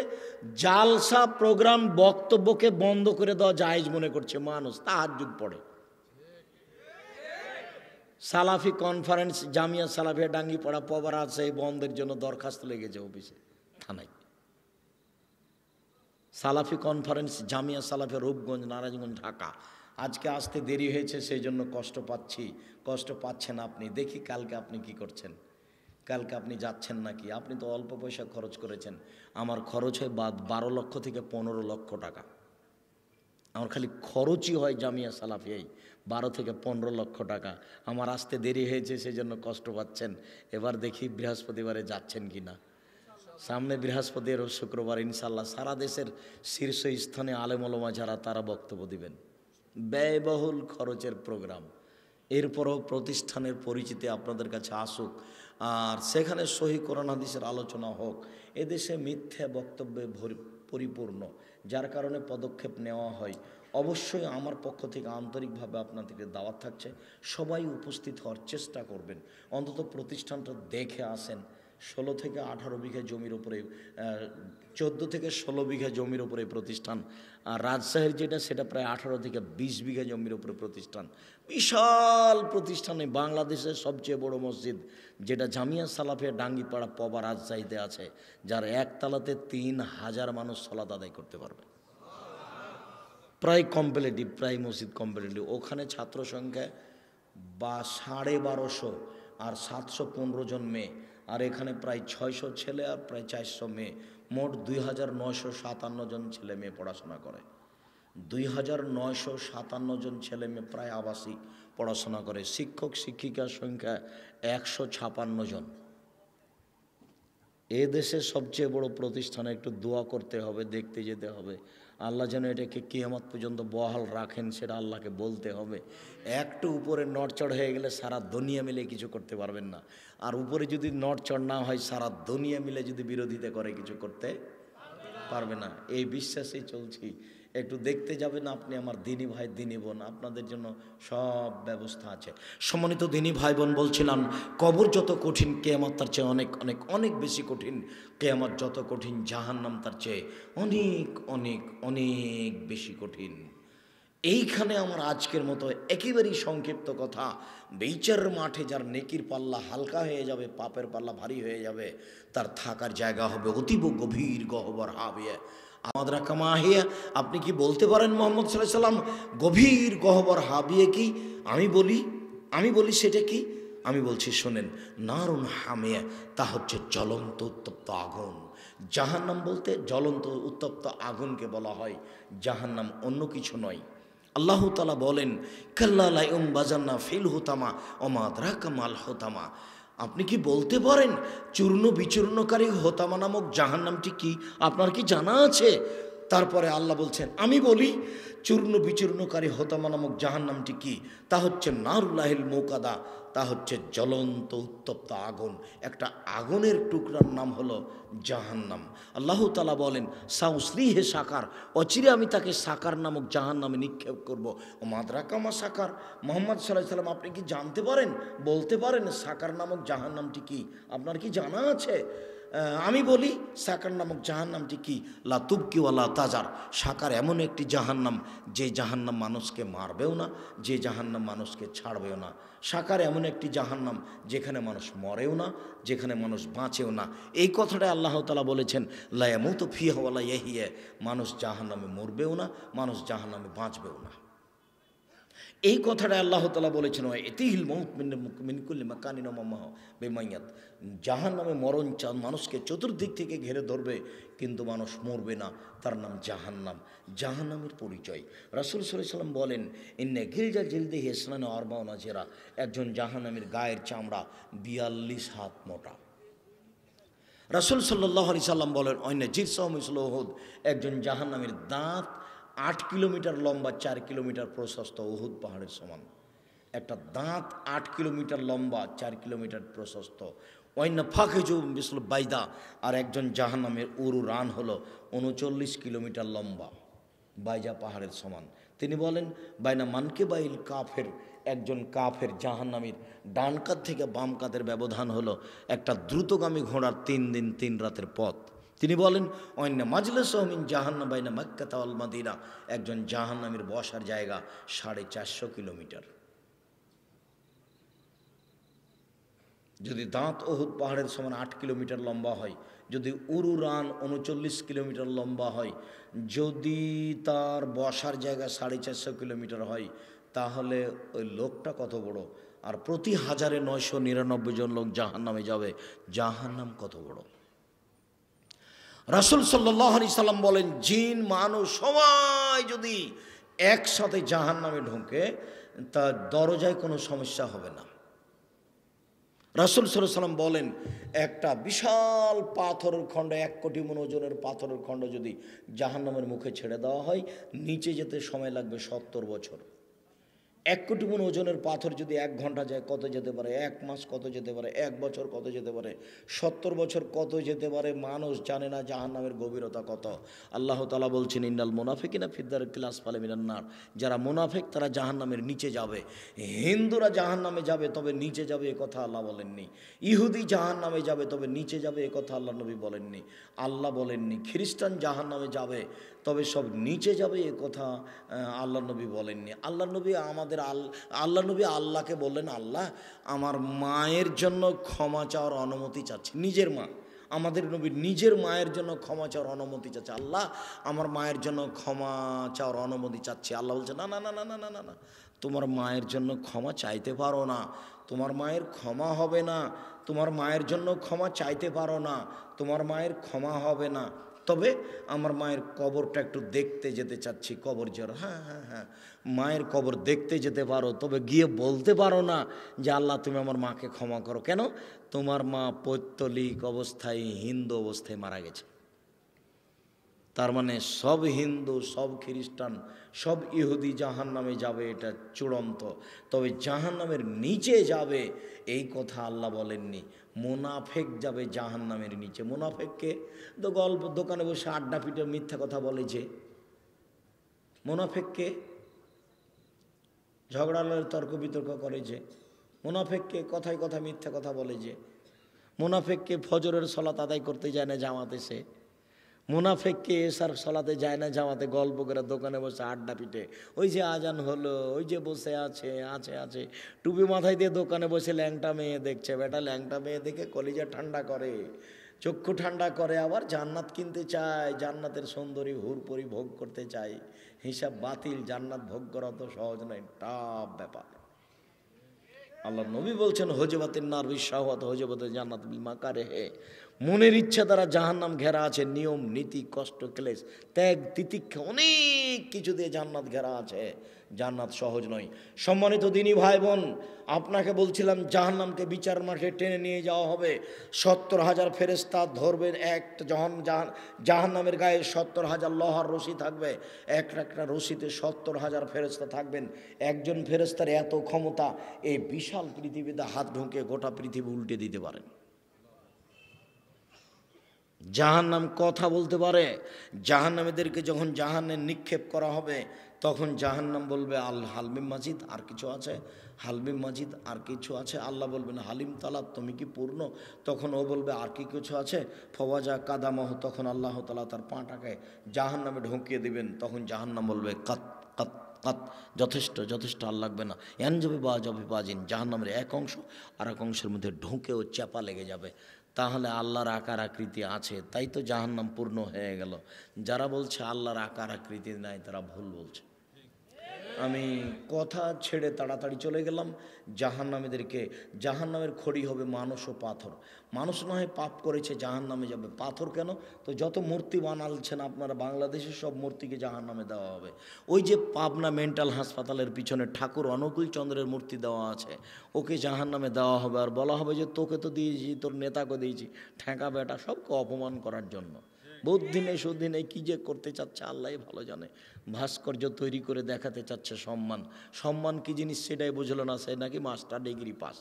জালসা প্রোগ্রাম বক্তব্যকে বন্ধ করে দেওয়া জায়েজ মনে করছে মানুষ, তাহাজ্জুদ পড়ে। সালাফি কনফারেন্স, জামিয়া সালাফিয়া ডাঙ্গিপাড়া পবার আছে, এই বন্ধের জন্য দরখাস্ত লেগেছে অফিসে, থানায়। সালাফি কনফারেন্স জামিয়া সালাফিয়া রূপগঞ্জ, নারায়ণগঞ্জ, ঢাকা। আজকে আসতে দেরি হয়েছে, সেই জন্য কষ্ট পাচ্ছি। কষ্ট পাচ্ছেন আপনি, দেখি কালকে আপনি কি করছেন, কালকে আপনি যাচ্ছেন নাকি। আপনি তো অল্প পয়সা খরচ করেছেন, আমার খরচ হয় 12 লক্ষ থেকে 15 লক্ষ টাকা। আমার খালি খরচই হয় জামিয়া সালাফিয়াই 12 থেকে 15 লক্ষ টাকা। আমার আসতে দেরি হয়েছে, সেই জন্য কষ্ট পাচ্ছেন। এবার দেখি বৃহস্পতিবারে যাচ্ছেন কি না। সামনে বৃহস্পতির ও শুক্রবার ইনশাল্লাহ সারা দেশের শীর্ষস্থানে আলেম ওলামা যারা, তারা বক্তব্য দিবেন। ব্যয়বহুল খরচের প্রোগ্রাম, এরপরও প্রতিষ্ঠানের পরিচিতি আপনাদের কাছে আসুক, আর সেখানে সহি কোরআন হাদিসের আলোচনা হোক। এদেশে মিথ্যা বক্তব্যে পরিপূর্ণ, যার কারণে পদক্ষেপ নেওয়া হয়। অবশ্যই আমার পক্ষ থেকে আন্তরিকভাবে আপনাদেরকে দাওয়াত থাকছে, সবাই উপস্থিত হওয়ার চেষ্টা করবেন, অন্তত প্রতিষ্ঠানটা দেখে আসেন। 16 থেকে 18 বিঘা জমির উপরে, 14 থেকে 16 বিঘা জমির উপরে প্রতিষ্ঠান। আর রাজশাহীর যেটা, সেটা প্রায় 18 থেকে 20 বিঘা জমির উপরে প্রতিষ্ঠান। বিশাল প্রতিষ্ঠানে বাংলাদেশের সবচেয়ে বড় মসজিদ, যেটা জামিয়া সালাফিয়া ডাঙ্গিপাড়া পবা রাজশাহীতে আছে, যার একতলাতে 3000 মানুষ সালাত আদায় করতে পারবে। প্রায় কম্পিটিটিভ, প্রায় মসজিদ কম্পিটিটিভ। ওখানে ছাত্র সংখ্যা 1250 আর 715 জন মেয়ে, আর এখানে প্রায় 600 ছেলে আর প্রায় 400 মেয়ে, মোট 2957 জন ছেলে মেয়ে পড়াশোনা করে। 2957 জন ছেলে মেয়ে প্রায় আবাসিক পড়াশোনা করে। শিক্ষক শিক্ষিকার সংখ্যা 156 জন। এ দেশের সবচেয়ে বড় প্রতিষ্ঠানে একটু দোয়া করতে হবে, দেখতে যেতে হবে, আল্লাহ যেন এটাকে কিয়ামত পর্যন্ত বহাল রাখেন, সেটা আল্লাহকে বলতে হবে। একটু উপরে নড়চড় হয়ে গেলে সারা দুনিয়া মিলে কিছু করতে পারবেন না। আর উপরে যদি নড়চড় না হয়, সারা দুনিয়া মিলে যদি বিরোধিতা করে কিছু করতে পারবে না। এই বিশ্বাসেই চলছি। একটু দেখতে যাবেন আপনি, আমার দিনী ভাই দিনী বোন, আপনাদের জন্য সব ব্যবস্থা আছে। সম্মানিত দিনী ভাই বোন, বলছিলাম কবর যত কঠিন, কিয়ামত তার চেয়ে অনেক অনেক অনেক বেশি কঠিন। কিয়ামত যত কঠিন, জাহান্নাম তার চেয়ে অনেক অনেক অনেক বেশি কঠিন। এইখানে আমার আজকের মতো একেবারেই সংক্ষিপ্ত কথা, বিচারের মাঠে যার নেকির পাল্লা হালকা হয়ে যাবে, পাপের পাল্লা ভারী হয়ে যাবে, তার থাকার জায়গা হবে অতীব গভীর গহ্বর হাবিয়ে আমাদের কামাহিয়া। আপনি কি বলতে পারেন মোহাম্মদ সাল্লাল্লাহু আলাইহি সাল্লাম গভীর গহ্বর হাবিয়ে কি? আমি বলি সেটা কি? আমি বলছি শোনেন, নারুন হামিয়া, তা হচ্ছে জ্বলন্ত উত্তপ্ত আগুন। জাহান্নাম বলতে জ্বলন্ত উত্তপ্ত আগুনকে বলা হয়, জাহান্নাম অন্য কিছু নয়। আল্লাহ তাআলা বলেন, কাল্লা লা ইউনবাযান্না ফিল হুতামা ওমা আদরাকা মাল হুতামা। আপনি কি বলতে পারেন চূর্ণ বিচূর্ণকারী হোতামা নামক জাহান্নামটি কি? আপনার কি জানা আছে? তারপরে আল্লাহ বলছেন, আমি বলি চূর্ণ বিচূর্ণকারী হোতামা নামক জাহান্নামটি কি? তা হচ্ছে নারুল্লাহিল মৌকাদা, তা হচ্ছে জ্বলন্ত উত্তপ্ত আগুন। একটা আগুনের টুকরার নাম হলো জাহান্নাম। আল্লাহ তাআলা বলেন, সাউসলিহে সাকার, অচিরে আমি তাকে সাকার নামক জাহান্নামে নিক্ষেপ করব। ও মাদরাকামা সাকার, মুহাম্মদ সাল্লাল্লাহু আলাইহি সাল্লাম আপনি কি জানতে পারেন, বলতে পারেন সাকার নামক জাহান্নামটি কি? আপনার কি জানা আছে? আমি বলি সাকার নামক জাহান্নামটি কি? লা তুবকি ওয়ালা তাজার। সাকার এমন একটি জাহান্নাম, যে জাহান্নাম মানুষকে মারবেও না, যে জাহান্নাম মানুষকে ছাড়বেও না। সাকার এমন একটি জাহান্নাম যেখানে মানুষ মরেও না, যেখানে মানুষ বাঁচেও না। এই কথাটা আল্লাহ তাআলা বলেছেন, লা ইয়ামুতু ফিহা ওয়ালা ইয়াহিয়া। মানুষ জাহান্নামে মরবেও না, মানুষ জাহান্নামে বাঁচবেও না। এই কথাটা আল্লাহ তাআলা বলেছেন, ইতিহিল মউত মিন কুল্লি মাকানিন ওয়া মাহ বিমাইয়াত। জাহান্নামে মরণ মানুষকে চতুর্দিক থেকে ঘিরে ধরবে, কিন্তু মানুষ মরবে না, তার নাম জাহান্নাম। জাহান্নামের পরিচয় রাসূল সাল্লাল্লাহু আলাইহি সাল্লাম বলেন, ইন্না গিলজা জিলদিহি ইসনানা আরবাউনা জিরা। একজন জাহান্নামের গায়ের চামড়া 42 হাত মোটা। রাসূল সাল্লাল্লাহু আলাইহি সাল্লাম বলেন, অন্য জিরসাহু মিসলু উহুদ। একজন জাহান্নামের দাঁত 8 কিলোমিটার লম্বা, 4 কিলোমিটার প্রশস্ত, উহুদ পাহাড়ের সমান। একটা দাঁত 8 কিলোমিটার লম্বা, 4 কিলোমিটার প্রশস্ত। অন্য ফাঁকেজু মিসলু বাইদা। আর একজন জাহান্নামের উরু রান হলো 39 কিলোমিটার লম্বা, বাইজা পাহাড়ের সমান। তিনি বলেন, বাইনা মানকে বাইল কাফের, একজন কাফের জাহান্নামীর ডান কাঁধ থেকে বাম কাঁধের ব্যবধান হলো একটা দ্রুতগামী ঘোড়ার 3 দিন 3 রাতের পথ। তিনি বলেন, অন্য মাজলিসুহু মিন জাহান্নাম বাইনা মক্কা ওয়াল মদিনা। একজন জাহান্নামীর বসার জায়গা 450 কিলোমিটার। যদি দাঁত উহুদ পাহাড়ের সমান 8 কিলোমিটার লম্বা হয়, যদি উরু রান 39 কিলোমিটার লম্বা হয়, যদি তার বসার জায়গা 450 কিলোমিটার হয়, তাহলে ওই লোকটা কত বড়? আর প্রতি 1999 জন লোক জাহান্নামে যাবে। জাহান্নাম কত বড়! রাসূল সাল্লাল্লাহু আলাইহি সাল্লাম বলেন, জিন মানুষ সবাই যদি একসাথে জাহান্নামে ঢোকে, তার দরজায় কোনো সমস্যা হবে না। রাসূল সাল্লাল্লাহু আলাইহি সাল্লাম বলেন, একটা বিশাল পাথরের খণ্ড, 1 কোটি মণ ওজনের পাথরের খণ্ড যদি জাহান্নামের মুখে ছেড়ে দেওয়া হয়, নিচে যেতে সময় লাগবে 70 বছর। 1 কোটি মণ ওজনের পাথর যদি 1 ঘন্টা যায়, কত যেতে পারে? 1 মাস কত যেতে পারে? 1 বছর কত যেতে পারে? 70 বছর কত যেতে পারে? মানুষ জানে না জাহান্নামের গভীরতা কত। আল্লাহ তাআলা বলছেন, ইন্নাল মুনাফিকিনা ফি দারকিল আসফালি মিনান নার। যারা মুনাফিক তারা জাহান্নামের নিচে যাবে। হিন্দুরা জাহান্নামে যাবে, তবে নিচে যাবে এ কথা আল্লাহ বলেননি। ইহুদি জাহান্নামে যাবে, তবে নিচে যাবে এ কথা আল্লাহ নবী বলেননি। আল্লাহ বলেননি। খ্রিস্টান জাহান্নামে যাবে, তবে সব নিচে যাবে এ কথা আল্লাহ নবী বলেননি। আল্লাহ নবী আল্লাহকে বললেন, আল্লাহ আমার মায়ের জন্য ক্ষমা চাওয়ার অনুমতি চাচ্ছি। নিজের মা, আমাদের নবী নিজের মায়ের জন্য ক্ষমা চাওয়ার অনুমতি চাচ্ছে। আল্লাহ আমার মায়ের জন্য ক্ষমা চাওয়ার অনুমতি চাচ্ছি। আল্লাহ বলছে, না না না না না না না না, তোমার মায়ের জন্য ক্ষমা চাইতে পারো না, তোমার মায়ের ক্ষমা হবে না। তোমার মায়ের জন্য ক্ষমা চাইতে পারো না, তোমার মায়ের ক্ষমা হবে না। তবে আমার মায়ের কবরটা একটু দেখতে যেতে চাচ্ছি, কবর জ্বর। হ্যাঁ হ্যাঁ হ্যাঁ, মায়ের কবর দেখতে যেতে পারো, তবে গিয়ে বলতে পারো না যে আল্লাহ তুমি আমার মাকে ক্ষমা করো। কেন? তোমার মা পৈত্তলিক অবস্থায়, হিন্দু অবস্থায় মারা গেছে। তার মানে সব হিন্দু, সব খ্রিস্টান, সব ইহুদি জাহান্নামে যাবে, এটা চূড়ান্ত। তবে জাহান্নামের নিচে যাবে এই কথা আল্লাহ বলেননি। মুনাফেক যাবে জাহান্নামের নিচে। মুনাফেককে তো গল্প দোকানে বসে আড্ডা পিটে মিথ্যা কথা বলে যে, মুনাফেককে ঝগড়ালয়ের তর্ক বিতর্ক করে যে, মুনাফেককে কথায় কথা মিথ্যা কথা বলে যে, মুনাফেককে ফজরের সলাত আদায় করতে যায় না জামাতে, সে মুনাফেককে এসার সলাতে যায় না জামাতে, গল্প করে দোকানে বসে আড্ডা পিটে, ওই যে আজান হলো, ওই যে বসে আছে আছে আছে টুপি মাথায় দিয়ে দোকানে বসে ল্যাংটা মেয়ে দেখছে। বেটা ল্যাংটা মেয়ে দেখে কলিজা ঠান্ডা করে, চক্ষু ঠান্ডা করে, আবার জান্নাত কিনতে চায়, জান্নাতের সুন্দরী হুরপরি ভোগ করতে চায়। হিসাব বাতিল, জান্নাত ভোগ করা তো সহজ নয়, টাফ ব্যাপার। আল্লাহ নবী বলছেন হজবাতের নার বিশ্বাহত হজবতে জান্নাত বিমা কারে হে। মনের ইচ্ছা দ্বারা জাহান্নাম ঘেরা আছে, নিয়ম নীতি কষ্ট ক্লেশ ত্যাগ তিতিক্ষা অনেক কিছু দিয়ে জান্নাত ঘেরা আছে। জান্নাত সহজ নয়। সম্মানিত দিনী ভাই বোন, আপনাকে বলছিলাম জাহান্নামকে বিচার মাঠে টেনে নিয়ে যাওয়া হবে। 70,000 ফেরেশতা ধরবেন। একটা জাহান্নামের গায়ে 70,000 লোহার রশি থাকবে। একটা একটা রশিতে 70,000 ফেরেশতা থাকবেন। একজন ফেরেশতার এত ক্ষমতা, এই বিশাল পৃথিবীতে হাত ঢুকে গোটা পৃথিবী উল্টে দিতে পারেন। জাহান্নাম কথা বলতে পারে। জাহান্নামীদেরকে যখন জাহান্নে নিক্ষেপ করা হবে, তখন জাহান্নাম বলবে আল হালমিম মাজিদ, আর কিছু আছে? হালমিম মাজিদ, আর কিছু আছে? আল্লাহ বলবেন হালিম তালা, তুমি কি পূর্ণ? তখন ও বলবে আর কি কিছু আছে? ফওয়াজা কাদামহ, তখন আল্লাহ তালা তার পাটাকে জাহান্নামে ঢুকিয়ে দিবেন। তখন জাহান্নাম বলবে কাত কাত কাত, যথেষ্ট যথেষ্ট, আর লাগবে না। এনজবে বাজিন, জাহান্নামের এক অংশ আর এক অংশের মধ্যে ঢুকেও চাপা লেগে যাবে। তাহলে আল্লাহর আকার আকৃতি আছে, তাই তো জাহান্নাম পূর্ণ হয়ে গেল। যারা বলছে আল্লাহর আকার আকৃতি নাই, তারা ভুল বলছে। আমি কথা ছেড়ে তাড়াতাড়ি চলে গেলাম। জাহান্নামীদেরকে, জাহান্নামের খড়ি হবে মানুষ ও পাথর। মানুষ না হয় পাপ করেছে জাহান্নামে যাবে, পাথর কেন? তো যত মূর্তি বানালছেন আপনারা বাংলাদেশের, সব মূর্তিকে জাহান্নামে দেওয়া হবে। ওই যে পাবনা মেন্টাল হাসপাতালের পিছনে ঠাকুর অনুকূল চন্দ্রের মূর্তি দেওয়া আছে, ওকে জাহান্নামে দেওয়া হবে। আর বলা হবে যে তোকে তো দিয়েছি, তোর নেতাকে দিয়েছি, ঠেকা বেটা, সবকে অপমান করার জন্য। বুদ্ধিনে সুদিনে কী যে করতে চাচ্ছে আল্লাহ ভালো জানে। ভাস্কর্য তৈরি করে দেখাতে চাচ্ছে সম্মান। সম্মান কী জিনিস সেটাই বুঝলো না, সে নাকি মাস্টার ডিগ্রি পাস।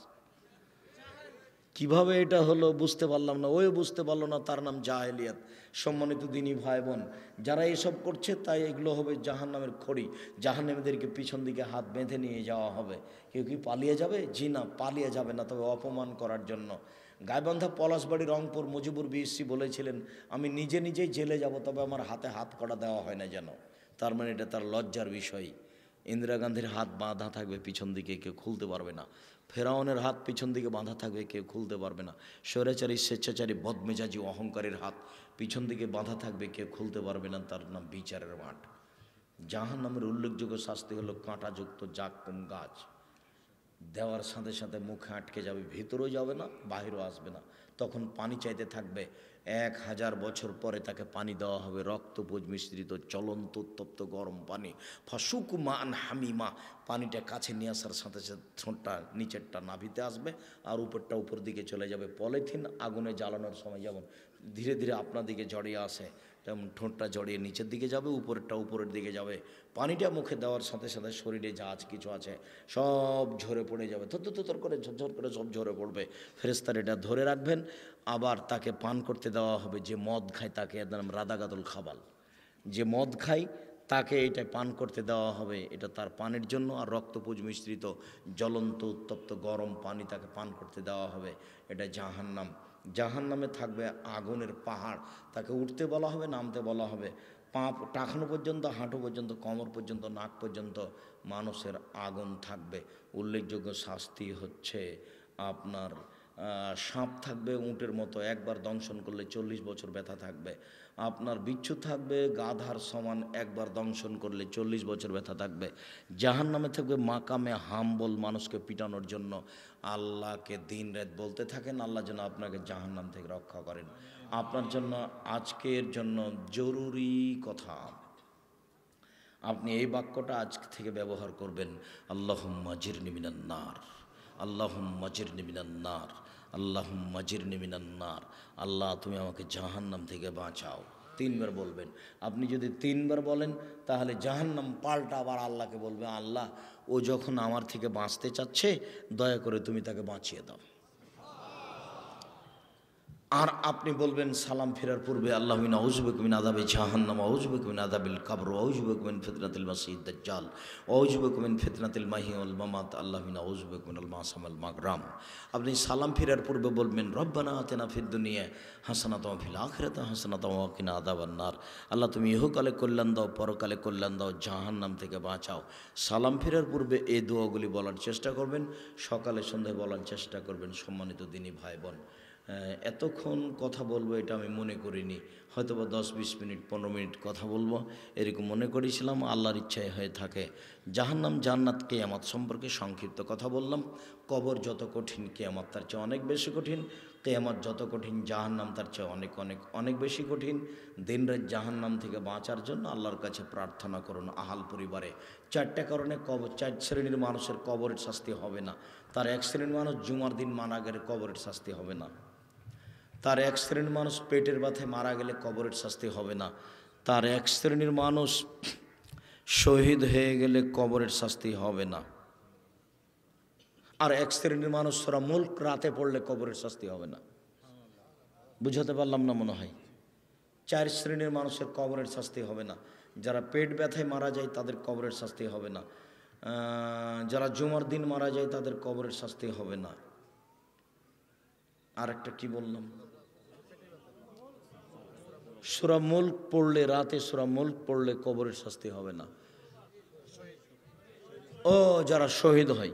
কিভাবে এটা হলো বুঝতে পারলাম না, ওই বুঝতে পারলো না, তার নাম জাহেলিয়াত। সম্মানিত দিনী ভাই বোন, যারা এসব করছে তাই এগুলো হবে জাহান্নামের খড়ি। জাহান্নামীদেরকে পিছন দিকে হাত বেঁধে নিয়ে যাওয়া হবে। কেউ কি পালিয়ে যাবে? জি না, পালিয়ে যাবে না, তবে অপমান করার জন্য। গাইবান্ধা পলাশবাড়ি রংপুর মুজিবুর বিএসসি বলেছিলেন আমি নিজে নিজেই জেলে যাব, তবে আমার হাতে হাত কড়া দেওয়া হয় না যেন। তার মানে এটা তার লজ্জার বিষয়। ইন্দিরা গান্ধীর হাত বাঁধা থাকবে পিছন দিকে, কেউ খুলতে পারবে না। ফেরাউনের হাত পিছন দিকে বাঁধা থাকবে, কেউ খুলতে পারবে না। স্বৈরাচারী স্বেচ্ছাচারী বদমেজাজি অহংকারীর হাত পিছন দিকে বাঁধা থাকবে, কেউ খুলতে পারবে না। তার নাম বিচারের মাঠ। জাহান্নামের উল্লেখযোগ্য শাস্তি হলো কাঁটাযুক্ত জাক্কুম গাছ। দেওয়ার সাথে সাথে মুখে আটকে যাবে, ভিতরেও যাবে না, বাহিরও আসবে না। তখন পানি চাইতে থাকবে। 1000 বছর পরে তাকে পানি দেওয়া হবে, রক্তপুঞ্জ মিশ্রিত জ্বলন্ত উত্তপ্ত গরম পানি। ফাসুক মান হামিমা, পানিটা কাছে নিয়ে আসার সাথে সাথে ঠোঁটটা নিচেরটা নাভিতে আসবে, আর উপরটা উপর দিকে চলে যাবে। পলিথিন আগুনে জ্বালানোর সময় যেমন ধীরে ধীরে আপনার দিকে জড়িয়ে আসে, তেমন ঠোঁটটা জড়িয়ে নিচের দিকে যাবে, উপরেরটা উপরের দিকে যাবে। পানিটা মুখে দেওয়ার সাথে সাথে শরীরে যা কিছু আছে সব ঝরে পড়ে যাবে, থর করে ঝরঝর করে সব ঝরে পড়বে। ফেরেশতার এটা ধরে রাখবেন। আবার তাকে পান করতে দেওয়া হবে। যে মদ খায় তাকে একদম রাদাগাদুল খাবাল, যে মদ খায় তাকে এটা পান করতে দেওয়া হবে, এটা তার পানির জন্য। আর রক্তপুঞ্জ মিশ্রিত জ্বলন্ত উত্তপ্ত গরম পানি তাকে পান করতে দেওয়া হবে, এটা জাহান্নাম। জাহান্নামে থাকবে আগুনের পাহাড়, তাকে উঠতে বলা হবে, নামতে বলা হবে। পা টাখানো পর্যন্ত, হাঁটু পর্যন্ত, কোমর পর্যন্ত, নাক পর্যন্ত মানুষের আগুন থাকবে। উল্লেখযোগ্য শাস্তি হচ্ছে আপনার সাপ থাকবে উঁটের মতো, একবার দংশন করলে 40 বছর ব্যথা থাকবে। আপনার বিচ্ছু থাকবে গাধার সমান, একবার দংশন করলে 40 বছর ব্যথা থাকবে। জাহান্নামে থাকবে মাকামে হাম্বল, মানুষকে পিটানোর জন্য। আল্লাহকে দিন রাত বলতে থাকেন আল্লাহ যেন আপনাকে জাহান্নাম থেকে রক্ষা করেন। আপনার জন্য আজকের জন্য জরুরি কথা, আপনি এই বাক্যটা আজ থেকে ব্যবহার করবেন। আল্লাহুম্মা জিরনি মিনান নার, আল্লাহুম্মা জিরনি মিনান নার, আল্লাহুম্মা জিরনি মিনান নার। আল্লাহ তুমি আমাকে জাহান্নাম থেকে বাঁচাও। 3 বার বলবেন। আপনি যদি 3 বার বলেন তাহলে জাহান্নাম পাল্টা আবার আল্লাহকে বলবে, আল্লাহ ও যখন আমার থেকে বাঁচতে চাচ্ছে দয়া করে তুমি তাকে বাঁচিয়ে দাও। আর আপনি বলবেন সালাম ফেরার পূর্বে, আল্লাহুম্মা আউযু বিকা মিন আযাবি জাহান্নাম, আউযু বিকা মিন আযাবিল কবর, আউযু বিকা মিন ফিতনাতিল মাসিহিদ দাজ্জাল, আউযু বিকা মিন ফিতনাতিল মাহইয়া ওয়াল মামাত, আল্লাহুম্মা আউযু বিকা মিনাল মাসাম ওয়াল মাগরাম। আপনি সালাম ফেরার পূর্বে বলবেন, রব্বানা আতিনা ফিদ দুনিয়া হাসানাতাও ওয়া ফিল আখিরাতি হাসানাতাও ওয়া কিনা আযাবান নার। আল্লাহ তুমি ইহকালে কল্যাণ দাও, পরকালে কল্যাণ দাও, জাহান্নাম থেকে বাঁচাও। সালাম ফেরার পূর্বে এই দোয়াগুলি বলার চেষ্টা করবেন, সকালে সন্ধ্যায় বলার চেষ্টা করবেন। সম্মানিত দিনী ভাই বোন, এতক্ষণ কথা বলবো এটা আমি মনে করিনি, হয়তো বা 10-20 মিনিট 15 মিনিট কথা বলবো এরকম মনে করেছিলাম। আল্লাহর ইচ্ছায় হয়ে থাকে। জাহান্নাম জান্নাত কিয়ামত সম্পর্কে সংক্ষিপ্ত কথা বললাম। কবর যত কঠিন কিয়ামত তার চেয়ে অনেক বেশি কঠিন, কিয়ামত যত কঠিন জাহান্নাম তার চেয়ে অনেক অনেক অনেক বেশি কঠিন। দিনরাত জাহান্নাম থেকে বাঁচার জন্য আল্লাহর কাছে প্রার্থনা করুন। আহাল পরিবারে 4টা কারণে 4 শ্রেণীর মানুষের কবরের শাস্তি হবে না। তার 1 শ্রেণীর মানুষ জুমার দিন মারা গেলে কবরের শাস্তি হবে না। তার 1 শ্রেণীর মানুষ পেটের ব্যথায় মারা গেলে কবরের শাস্তি হবে না। তার 1 শ্রেণীর মানুষ শহীদ হয়ে গেলে কবরের শাস্তি হবে না। আর 1 শ্রেণীর মানুষ সূরা মুলক রাতে পড়লে কবরের শাস্তি হবে না। বুঝাতে পারলাম না মনে হয়? 4 শ্রেণীর মানুষের কবরের শাস্তি হবে না। যারা পেট ব্যথায় মারা যায় তাদের কবরের শাস্তি হবে না। যারা জুমার দিন মারা যায় তাদের কবরের শাস্তি হবে না। আর একটা কি বললাম? সূরা মুলক পড়লে, রাতে সূরা মুলক পড়লে কবরের শাস্তি হবে না। ও যারা শহীদ হয়,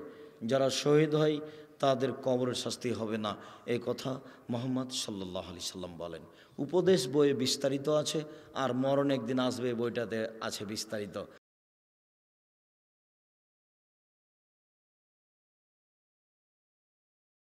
যারা শহীদ হয় তাদের কবরের শাস্তি হবে না। এই কথা মুহাম্মদ সাল্লাল্লাহু আলাইহি সাল্লাম বলেন। উপদেশ বইয়ে বিস্তারিত আছে, আর মরণ একদিন আসবে বইটাতে আছে বিস্তারিত।